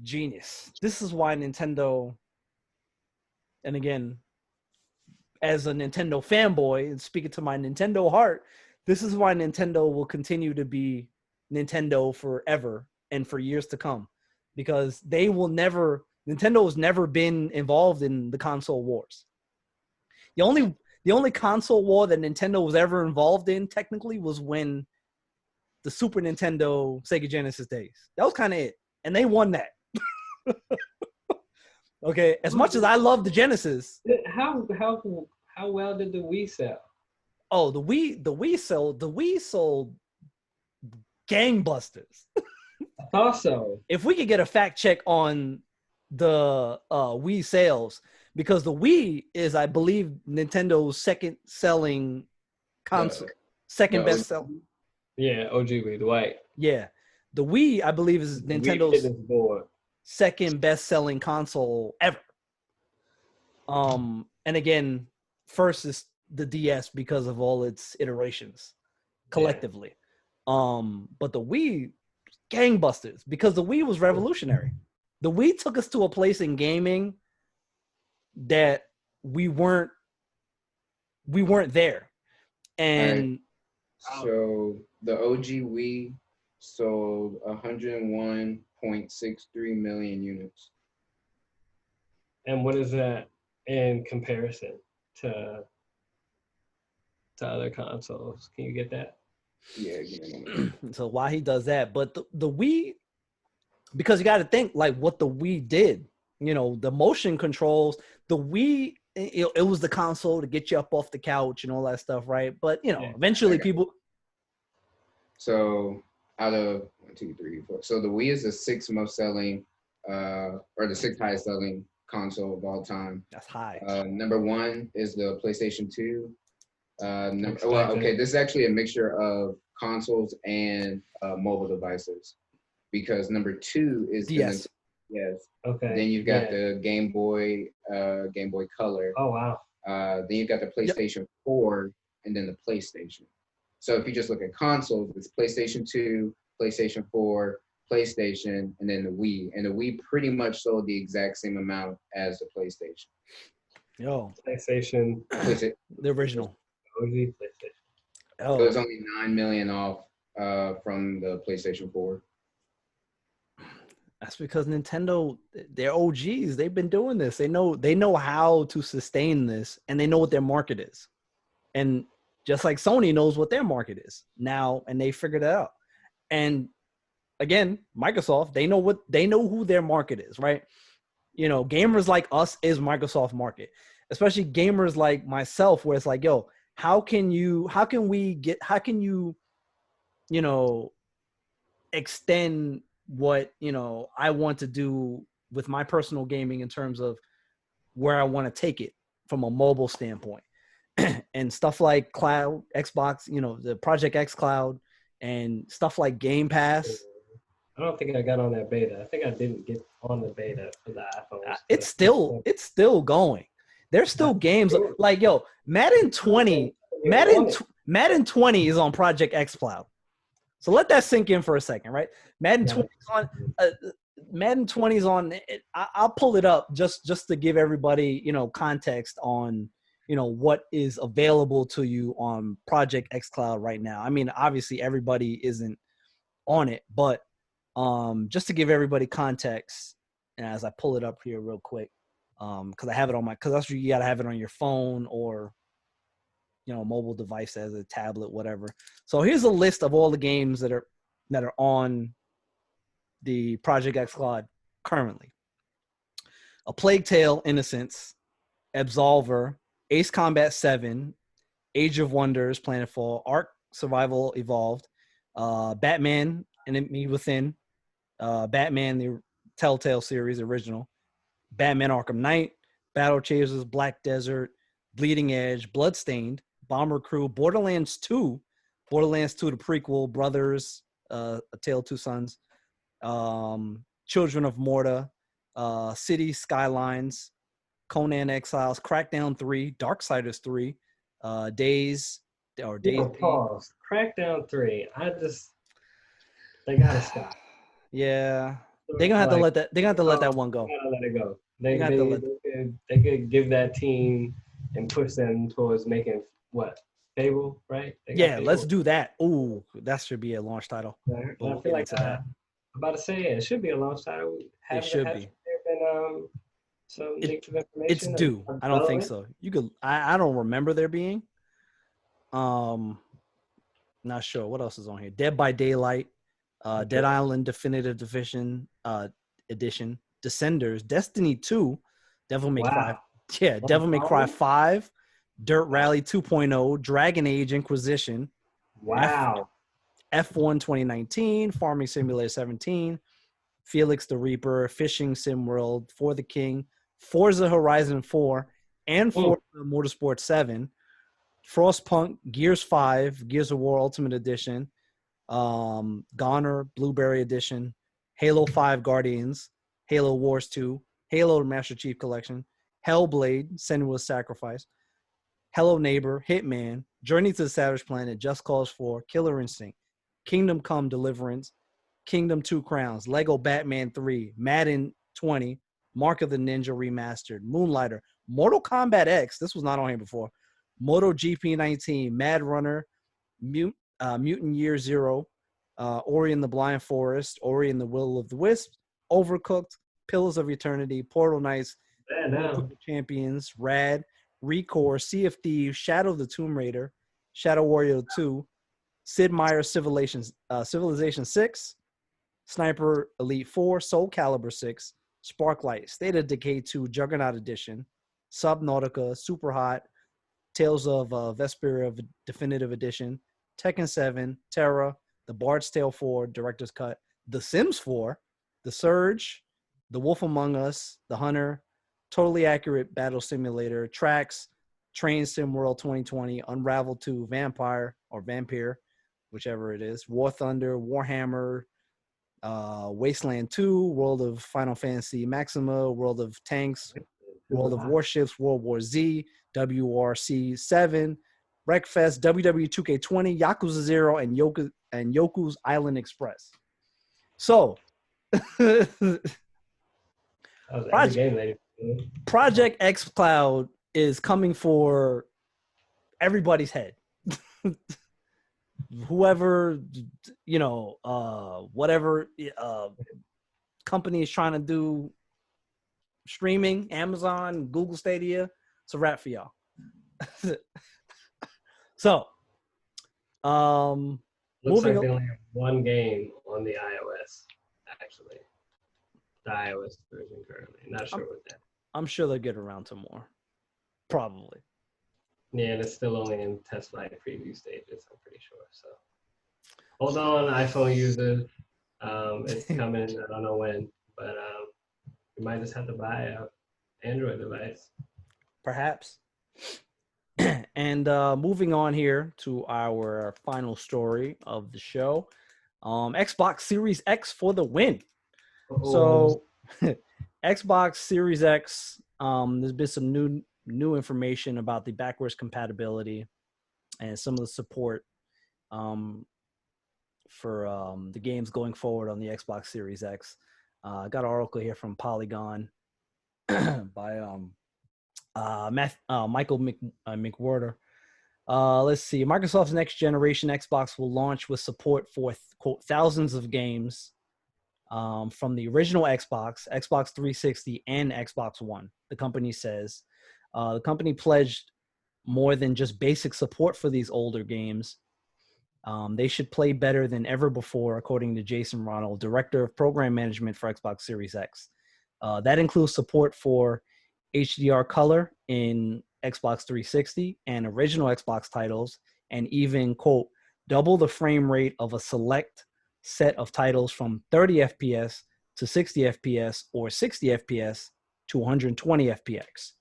[SPEAKER 1] genius. This is why Nintendo, and again, as a Nintendo fanboy and speaking to my Nintendo heart, this is why Nintendo will continue to be Nintendo forever and for years to come, because Nintendo has never been involved in the console wars. The only console war that Nintendo was ever involved in technically was when the Super Nintendo Sega Genesis days. That was kind of it. And they won that. Okay, as much as I love the Genesis.
[SPEAKER 2] How well did the Wii sell?
[SPEAKER 1] Oh, the Wii sold gangbusters.
[SPEAKER 2] I thought so.
[SPEAKER 1] If we could get a fact check on the Wii sales, because the Wii is, I believe, Nintendo's second selling console, second best selling.
[SPEAKER 2] Yeah, OG Wii, the white.
[SPEAKER 1] Yeah, the Wii, I believe, is Nintendo's second best selling console ever. And again, first is the DS because of all its iterations collectively. But the Wii, gangbusters, because the Wii was revolutionary. The Wii took us to a place in gaming that we weren't there. And
[SPEAKER 3] so the OG Wii sold 101.63 million units.
[SPEAKER 2] And what is that in comparison to other consoles? Can you get that?
[SPEAKER 3] Yeah, give me a moment.
[SPEAKER 1] So why he does that, but the Wii, because you got to think like what the Wii did, the motion controls, the Wii, it was the console to get you up off the couch and all that stuff, right? But eventually people.
[SPEAKER 3] So out of 1, 2, 3, 4, so the Wii is the sixth most selling, or the sixth highest selling console of all time.
[SPEAKER 1] That's high.
[SPEAKER 3] Number 1 is the PlayStation 2. This is actually a mixture of consoles and mobile devices, because number 2 is
[SPEAKER 1] DS.
[SPEAKER 3] Yes.
[SPEAKER 2] Okay.
[SPEAKER 3] Then you've got the Game Boy Color.
[SPEAKER 2] Oh wow.
[SPEAKER 3] Then you've got the PlayStation 4, and then the PlayStation. So if you just look at consoles, it's PlayStation 2, PlayStation 4, PlayStation, and then the Wii. And the Wii pretty much sold the exact same amount as the PlayStation.
[SPEAKER 2] PlayStation.
[SPEAKER 1] The original.
[SPEAKER 2] OG PlayStation.
[SPEAKER 3] So it's only 9 million off from the PlayStation 4.
[SPEAKER 1] That's because Nintendo, they're OGs. They've been doing this. They know how to sustain this, and they know what their market is. And just like Sony knows what their market is now, and they figured it out. And again, Microsoft, they know who their market is, right? Gamers like us is Microsoft market, especially gamers like myself, where it's like, yo, how can you extend what I want to do with my personal gaming in terms of where I want to take it from a mobile standpoint. And stuff like cloud, Xbox, the Project X Cloud, and stuff like Game Pass.
[SPEAKER 2] I don't think I got on that beta. I think I didn't get on the beta for the iPhone.
[SPEAKER 1] It's still going. There's still games like Madden 20 is on Project X Cloud. So let that sink in for a second, right? Madden 20 is on. Madden 20 is on. I'll pull it up just to give everybody context on what is available to you on Project X Cloud right now. I mean, obviously everybody isn't on it, but just to give everybody context, and as I pull it up here real quick, because I have it on because that's you got to have it on your phone or mobile device as a tablet, whatever. So here's a list of all the games that are on the Project X Cloud currently: A Plague Tale: Innocence, Absolver, Ace Combat 7, Age of Wonders: Planetfall, Ark Survival Evolved, Batman: Enemy Within, Batman the Telltale series original, Batman Arkham Knight, Battle Chasers, Black Desert, Bleeding Edge, Bloodstained, Bomber Crew, Borderlands 2 the prequel, Brothers, A Tale of Two Sons, Children of Morta, City Skylines, Conan Exiles, Crackdown 3, Darksiders 3, Days.
[SPEAKER 2] Pause. Crackdown 3. They gotta stop.
[SPEAKER 1] Yeah, they're gonna have to let that. They're gonna have to let that one go.
[SPEAKER 2] They gotta let it go.
[SPEAKER 1] They're gonna have to let.
[SPEAKER 2] They could give that team and push them towards making what Fable, right? They got
[SPEAKER 1] Yeah,
[SPEAKER 2] Fable.
[SPEAKER 1] let's do that. Ooh, that should be a launch title.
[SPEAKER 2] Right?
[SPEAKER 1] But
[SPEAKER 2] I
[SPEAKER 1] we'll
[SPEAKER 2] feel
[SPEAKER 1] get
[SPEAKER 2] like
[SPEAKER 1] into that.
[SPEAKER 2] I'm about to say it should be a launch title.
[SPEAKER 1] It should be.
[SPEAKER 2] There been some
[SPEAKER 1] It,
[SPEAKER 2] leaks of
[SPEAKER 1] it's
[SPEAKER 2] information
[SPEAKER 1] due.
[SPEAKER 2] of
[SPEAKER 1] I don't think
[SPEAKER 2] development?
[SPEAKER 1] so. You could. I don't remember there being. Um, Not sure. What else is on here? Dead by Daylight,
[SPEAKER 2] Okay.
[SPEAKER 1] Dead Island Definitive Edition, Descenders, Destiny 2, Devil May Cry.
[SPEAKER 2] Wow.
[SPEAKER 1] Yeah, Devil May Cry 5, Dirt Rally 2.0, Dragon Age Inquisition,
[SPEAKER 2] Wow.
[SPEAKER 1] F1 2019, Farming Simulator 17, Felix the Reaper, Fishing Sim World, For the King, Forza Horizon 4, and Forza Motorsport 7, Frostpunk, Gears 5, Gears of War Ultimate Edition, Goner, Blueberry Edition, Halo 5 Guardians, Halo Wars 2, Halo Master Chief Collection, Hellblade, Senua's Sacrifice, Hello Neighbor, Hitman, Journey to the Savage Planet, Just Cause 4, Killer Instinct, Kingdom Come Deliverance, Kingdom 2 Crowns, Lego Batman 3, Madden 20, Mark of the Ninja Remastered, Moonlighter, Mortal Kombat X, this was not on here before, MotoGP 19, Mad Runner, Mutant Year Zero, Ori and the Blind Forest, Ori and the Will of the Wisp, Overcooked, Pillars of Eternity, Portal Knights, Champions, Rad, Recore, Sea of Thieves, Shadow of the Tomb Raider, Shadow Warrior 2, Sid Meier's Civilization 6, Sniper Elite 4, Soul Calibur 6, Sparklight, State of Decay 2, Juggernaut Edition, Subnautica, Super Hot, Tales of Vesperia Definitive Edition, Tekken 7, Terra, The Bard's Tale 4, Director's Cut, The Sims 4, The Surge, The Wolf Among Us, The Hunter, Totally Accurate Battle Simulator, Tracks, Train Sim World 2020, Unravel 2, Vampire, whichever it is, War Thunder, Warhammer, Wasteland 2, World of Final Fantasy Maxima, World of Tanks, World of Warships, World War Z, WRC 7, Wreckfest, WWE 2K20, Yakuza 0, and Yoku's Island Express. So, Project X Cloud is coming for everybody's head. Whoever, whatever company is trying to do streaming, Amazon, Google Stadia, it's a wrap for y'all. So,
[SPEAKER 2] looks like they only have one game on the iOS, actually. The iOS version currently. Not sure what that.
[SPEAKER 1] I'm sure they'll get around to more. Probably.
[SPEAKER 2] Yeah, and it's still only in test flight preview stages, I'm pretty sure. So hold on, iPhone users. It's coming, I don't know when, but you might just have to buy an Android device.
[SPEAKER 1] Perhaps. And moving on here to our final story of the show. Xbox Series X for the win. So Xbox Series X, there's been some new information about the backwards compatibility and some of the support for the games going forward on the Xbox Series X. I got an article here from Polygon by Michael McWhorter. Let's see. Microsoft's next generation Xbox will launch with support for, quote, thousands of games from the original Xbox, Xbox 360, and Xbox One, the company says. The company pledged more than just basic support for these older games. They should play better than ever before, according to Jason Ronald, Director of Program Management for Xbox Series X. That includes support for HDR color in Xbox 360 and original Xbox titles, and even, quote, double the frame rate of a select set of titles from 30 FPS to 60 FPS or 60 FPS to 120 FPS.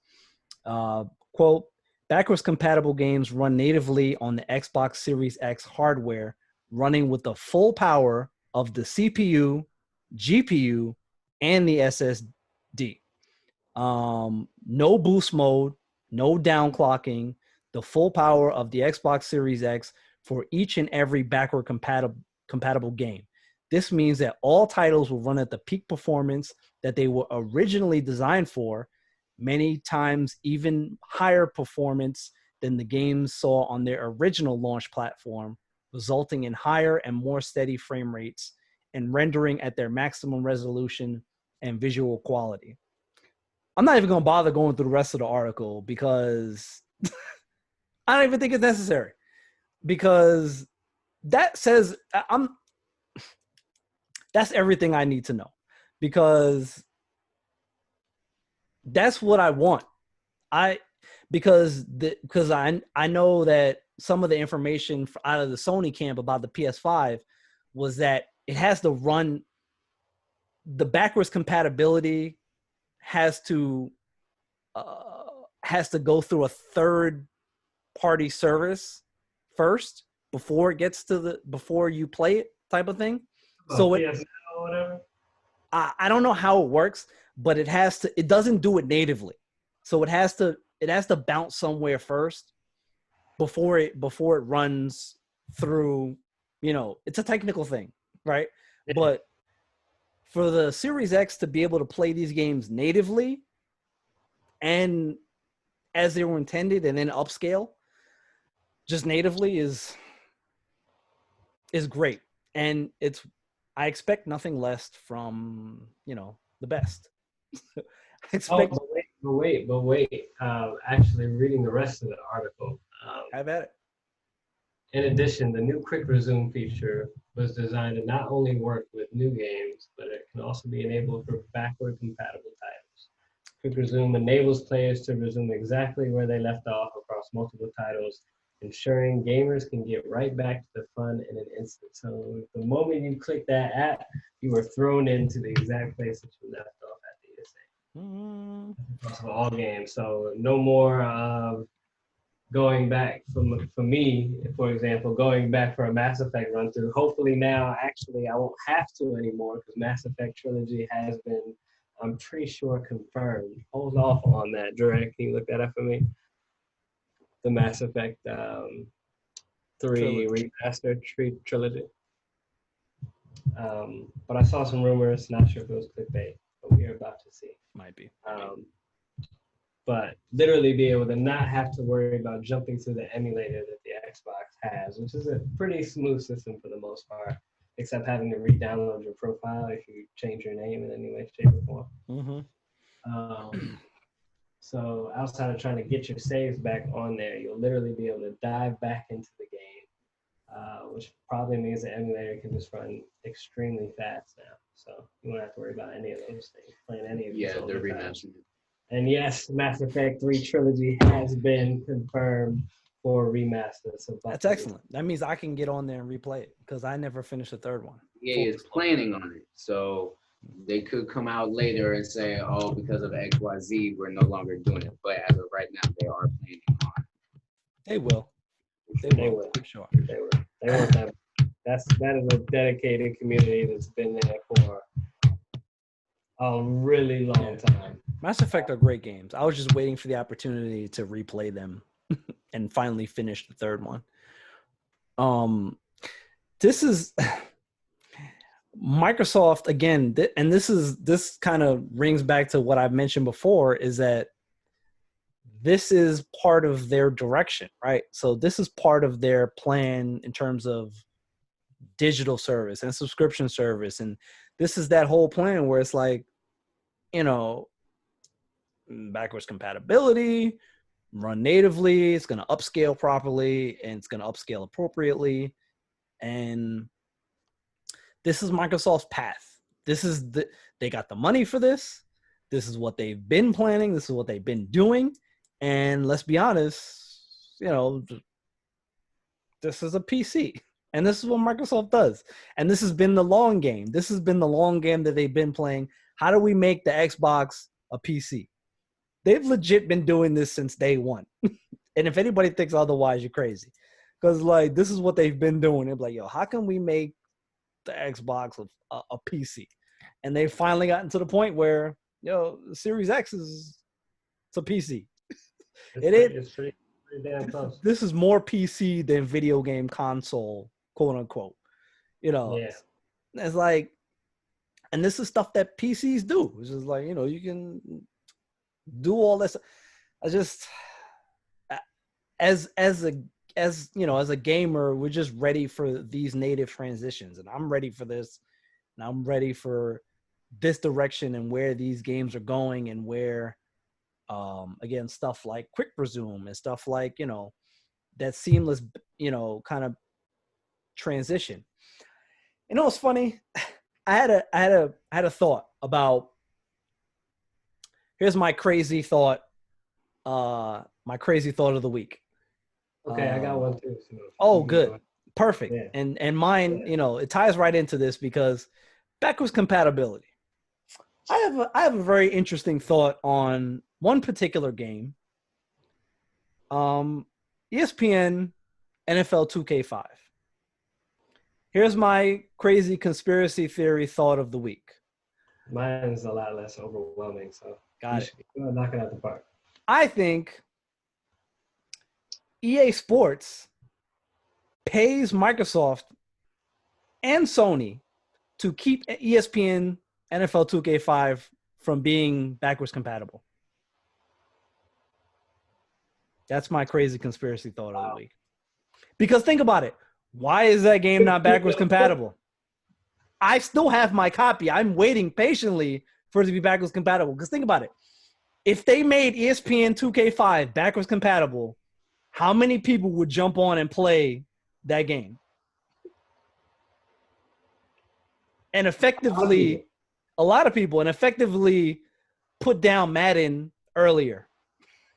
[SPEAKER 1] Quote, backwards compatible games run natively on the Xbox Series X hardware, running with the full power of the CPU, GPU, and the SSD. No boost mode, no downclocking, the full power of the Xbox Series X for each and every backward compatible game. this means that all titles will run at the peak performance that they were originally designed for, many times even higher performance than the games saw on their original launch platform, resulting in higher and more steady frame rates and rendering at their maximum resolution and visual quality. I'm not even going to bother going through the rest of the article because I don't even think it's necessary, because that says that's everything I need to know, because that's what I want. Because I know that some of the information out of the Sony camp about the PS5 was that it has to run, the backwards compatibility has to go through a third party service first before it gets to before you play it, type of thing. So
[SPEAKER 2] PS or whatever.
[SPEAKER 1] I don't know how it works, but it doesn't do it natively. So it has to bounce somewhere first before it runs through, it's a technical thing, right?
[SPEAKER 2] Yeah.
[SPEAKER 1] But for the Series X to be able to play these games natively and as they were intended and then upscale just natively is great. And I expect nothing less from, the best. I expect.
[SPEAKER 2] But wait. Actually, reading the rest of the article.
[SPEAKER 1] Have at it.
[SPEAKER 2] In addition, the new Quick Resume feature was designed to not only work with new games, but it can also be enabled for backward compatible titles. Quick Resume enables players to resume exactly where they left off across multiple titles, ensuring gamers can get right back to the fun in an instant. So the moment you click that app, you were thrown into the exact place that you left off at the ESA. Across all games. So no more going back for me, for example, going back for a Mass Effect run through. Hopefully now, actually, I won't have to anymore, because Mass Effect Trilogy has been, I'm pretty sure, confirmed. Hold off on that, Dre. Can you look that up for me? The Mass Effect 3 Remastered Trilogy. But I saw some rumors, not sure if it was clickbait, but we're about to see.
[SPEAKER 1] Might be.
[SPEAKER 2] But literally be able to not have to worry about jumping through the emulator that the Xbox has, which is a pretty smooth system for the most part, except having to re-download your profile if you change your name in any way, shape, or form. So outside of trying to get your saves back on there, you'll literally be able to dive back into the game, which probably means the emulator can just run extremely fast now. So you won't have to worry about any of those things, playing any of these.
[SPEAKER 3] Yeah, they're remastering it.
[SPEAKER 2] And yes, Mass Effect 3 Trilogy has been confirmed for remaster. So
[SPEAKER 1] that's excellent. That means I can get on there and replay it, because I never finished the third one.
[SPEAKER 3] EA is planning on it. So they could come out later and say, oh, because of XYZ, we're no longer doing it. But as of right now, they are planning on it.
[SPEAKER 1] They will. They will. I'm sure.
[SPEAKER 2] They will. They want that. That is a dedicated community that's been there for a really long time.
[SPEAKER 1] Mass Effect are great games. I was just waiting for the opportunity to replay them and finally finish the third one. This is Microsoft again, and this kind of rings back to what I've mentioned before, is that this is part of their direction, right? So this is part of their plan in terms of digital service and subscription service. And this is that whole plan where it's like, backwards compatibility, run natively, it's going to upscale properly, and it's going to upscale appropriately. And this is Microsoft's path. They got the money for this. This is what they've been planning. This is what they've been doing. And let's be honest, this is a PC. And this is what Microsoft does. And this has been the long game. This has been the long game that they've been playing. How do we make the Xbox a PC? They've legit been doing this since day one. And if anybody thinks otherwise, you're crazy. Because, this is what they've been doing. They're like, how can we make the Xbox a PC? And they've finally gotten to the point where, the Series X it's a PC.
[SPEAKER 2] It's pretty damn close.
[SPEAKER 1] This is more PC than video game console, quote unquote.
[SPEAKER 2] Yeah.
[SPEAKER 1] It's like, and this is stuff that PCs do. It's just like, you can do all this. I just, as a gamer, we're just ready for these native transitions, and I'm ready for this, and I'm ready for this direction and where these games are going, and where, again, stuff like quick resume and stuff like, that seamless, kind of transition. It's funny. I had a thought about. Here's my crazy thought. My crazy thought of the week.
[SPEAKER 2] Okay, I got one too. So
[SPEAKER 1] oh, good, perfect.
[SPEAKER 2] Yeah.
[SPEAKER 1] And mine, it ties right into this because backwards compatibility. I have a very interesting thought on one particular game. ESPN NFL 2K5. Here's my crazy conspiracy theory thought of the week.
[SPEAKER 2] Mine's a lot less overwhelming, so
[SPEAKER 1] Got it.
[SPEAKER 2] Knock it out the park.
[SPEAKER 1] I think EA Sports pays Microsoft and Sony to keep ESPN NFL 2K5 from being backwards compatible. That's my crazy conspiracy thought of the week. Because think about it. Why is that game not backwards compatible? I still have my copy. I'm waiting patiently for it to be backwards compatible. Because think about it. If they made ESPN 2K5 backwards compatible, how many people would jump on and play that game? And effectively, a lot of people, and effectively put down Madden earlier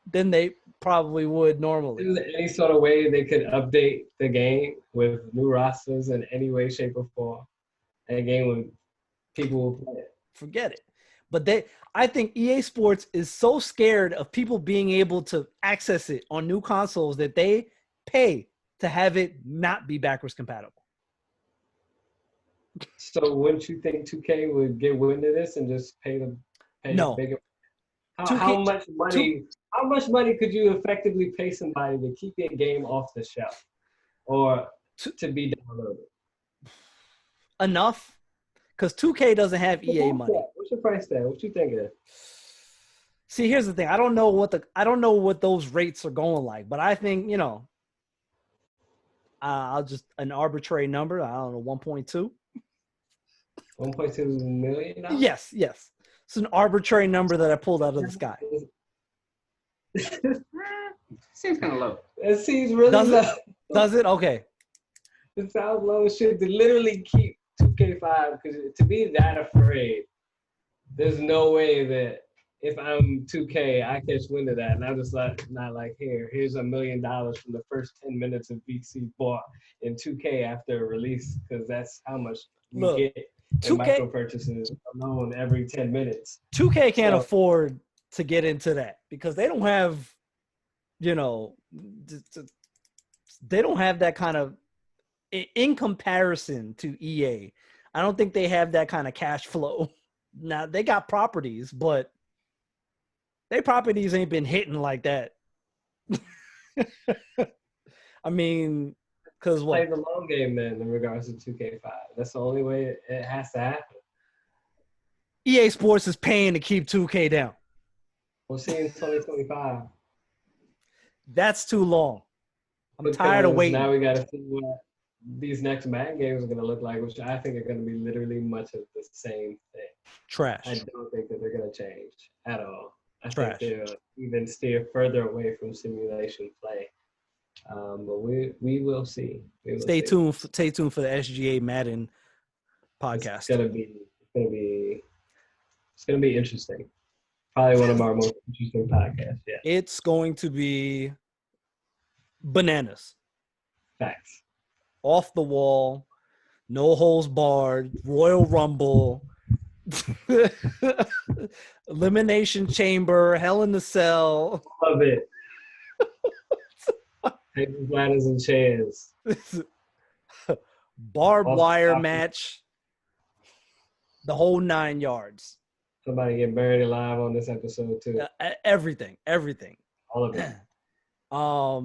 [SPEAKER 1] than they probably would normally.
[SPEAKER 2] Is there any sort of way they could update the game with new rosters in any way, shape, or form? And a game with people will play it.
[SPEAKER 1] Forget it. But I think EA Sports is so scared of people being able to access it on new consoles that they pay to have it not be backwards compatible.
[SPEAKER 2] So wouldn't you think 2K would get wind of this and just pay
[SPEAKER 1] No.
[SPEAKER 2] bigger? How much money could you effectively pay somebody to keep your game off the shelf or to be downloaded?
[SPEAKER 1] Enough, because 2K doesn't have EA money.
[SPEAKER 2] What's your price tag? What you think of it?
[SPEAKER 1] See, here's the thing. I don't know what those rates are going like, but I think, I'll just an arbitrary number. I don't know, 1.2.
[SPEAKER 2] 1.2 million?
[SPEAKER 1] Yes. It's an arbitrary number that I pulled out of the sky.
[SPEAKER 3] Seems kind of low.
[SPEAKER 2] It seems really low.
[SPEAKER 1] Does it? Okay.
[SPEAKER 2] It sounds low as shit to literally keep 2K5, because to be that afraid, there's no way that if I'm 2K, I catch wind of that, and I'm just not like, here's $1 million from the first 10 minutes of VC bought in 2K after release, because that's how much we get in micro purchases alone every 10 minutes.
[SPEAKER 1] 2K can't afford to get into that because they don't have, they don't have that kind of, in comparison to EA, I don't think they have that kind of cash flow. Now, they got properties, but their properties ain't been hitting like that. I mean, because what?
[SPEAKER 2] Play the long game then in regards to 2K5. That's the only way it has to happen.
[SPEAKER 1] EA Sports is paying to keep 2K down.
[SPEAKER 2] We'll see in 2025.
[SPEAKER 1] That's too long. I'm tired of waiting.
[SPEAKER 2] Now we got to see what these next Madden games are going to look like, which I think are going to be literally much of the same thing.
[SPEAKER 1] Trash.
[SPEAKER 2] I don't think that they're going to change at all. I
[SPEAKER 1] Trash.
[SPEAKER 2] think they'll even steer further away from simulation play. But we will see.
[SPEAKER 1] Stay tuned for the SGA Madden podcast.
[SPEAKER 2] It's gonna be interesting. Probably one of our most interesting podcasts. Yeah.
[SPEAKER 1] It's going to be bananas.
[SPEAKER 2] Facts.
[SPEAKER 1] Off the wall, no holes barred, Royal Rumble, Elimination Chamber, Hell in the Cell.
[SPEAKER 2] Love it. Tables, ladders, and chairs.
[SPEAKER 1] Barbed wire match. The whole 9 yards.
[SPEAKER 2] Somebody get buried alive on this episode too.
[SPEAKER 1] Everything.
[SPEAKER 2] All of it.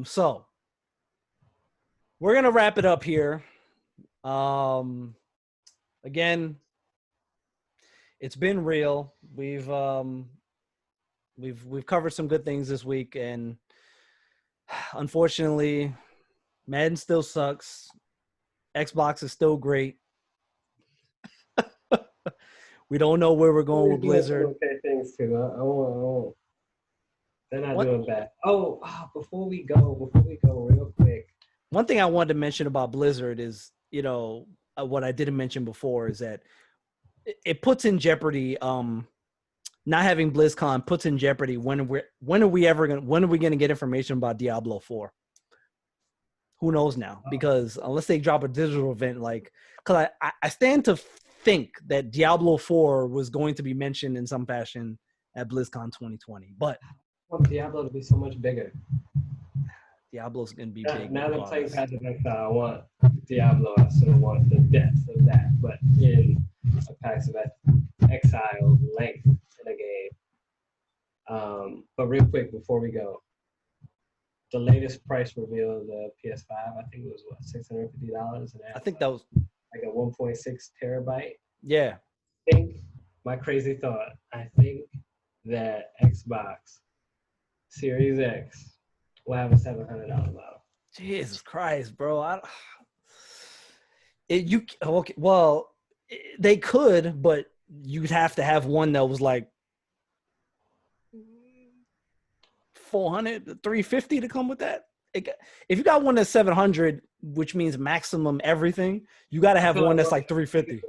[SPEAKER 1] So we're gonna wrap it up here. again, it's been real. We've covered some good things this week, and unfortunately, Madden still sucks. Xbox is still great. We don't know where we're going with Blizzard.
[SPEAKER 2] Okay, things too. I won't. They're not
[SPEAKER 1] What?
[SPEAKER 2] doing bad. Before we go, real quick.
[SPEAKER 1] One thing I wanted to mention about Blizzard is, what I didn't mention before is that it puts in jeopardy. Not having BlizzCon puts in jeopardy when are we gonna get information about Diablo 4? Who knows now? Because unless they drop a digital event, because I stand to think that Diablo 4 was going to be mentioned in some fashion at BlizzCon 2020, but
[SPEAKER 2] I want Diablo to be so much bigger.
[SPEAKER 1] Diablo's gonna be big.
[SPEAKER 2] Now that playing Path of Exile, I want Diablo. I still want the depth of that, but in a Path of Exile length in a game. But real quick before we go, the latest price reveal of the PS5, I think it was $650, and
[SPEAKER 1] I think that was
[SPEAKER 2] like a 1.6 terabyte.
[SPEAKER 1] Yeah.
[SPEAKER 2] My crazy thought. I think that Xbox Series X will have a $700 model.
[SPEAKER 1] Jesus Christ, bro! Well, they could, but you'd have to have one that was like 400, 350 to come with that. If you got one that's 700, which means maximum everything, you got to have one that's like 350.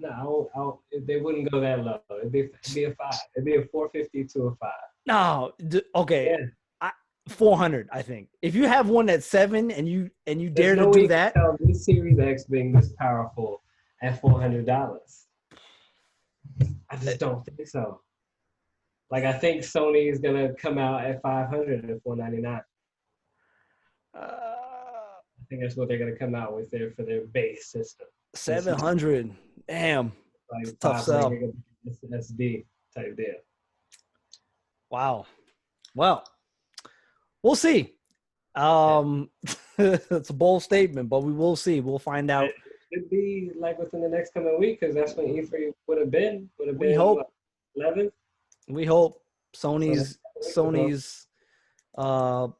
[SPEAKER 2] No, they wouldn't go that low. It'd be a 5. It'd be a 450 to a 5.
[SPEAKER 1] No, okay.
[SPEAKER 2] Yeah.
[SPEAKER 1] 400, I think. If you have one that's 7 and you dare
[SPEAKER 2] no
[SPEAKER 1] to do that,
[SPEAKER 2] tell this Series X being this powerful at $400. I just don't think so. Like, I think Sony is gonna come out at $500 and $499. I think that's what they're gonna come out with for their base system.
[SPEAKER 1] 700. Damn,
[SPEAKER 2] like
[SPEAKER 1] tough sell.
[SPEAKER 2] SSD type deal.
[SPEAKER 1] Wow. Well, we'll see. It's a bold statement, but we will see. We'll find out.
[SPEAKER 2] It should be like within the next coming week, because that's when E3 would have been.
[SPEAKER 1] We hope.
[SPEAKER 2] 11th.
[SPEAKER 1] We hope Sony's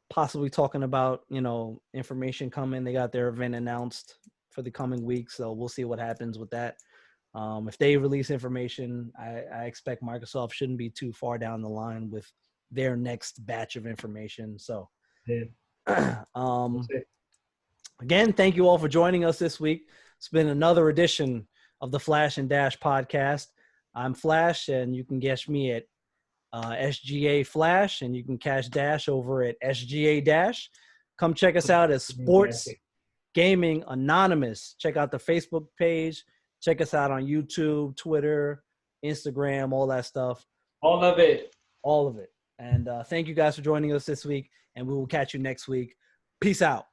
[SPEAKER 1] possibly talking about, information coming. They got their event announced for the coming week, so we'll see what happens with that. If they release information, I expect Microsoft shouldn't be too far down the line with their next batch of information. So, again, thank you all for joining us this week. It's been another edition of the Flash and Dash podcast. I'm Flash, and you can catch me at SGA Flash, and you can catch Dash over at SGA Dash. Come check us out at Sports Gaming Anonymous. Check out the Facebook page. Check us out on YouTube, Twitter, Instagram, all that stuff.
[SPEAKER 2] All of it.
[SPEAKER 1] All of it. And thank you guys for joining us this week, and we will catch you next week. Peace out.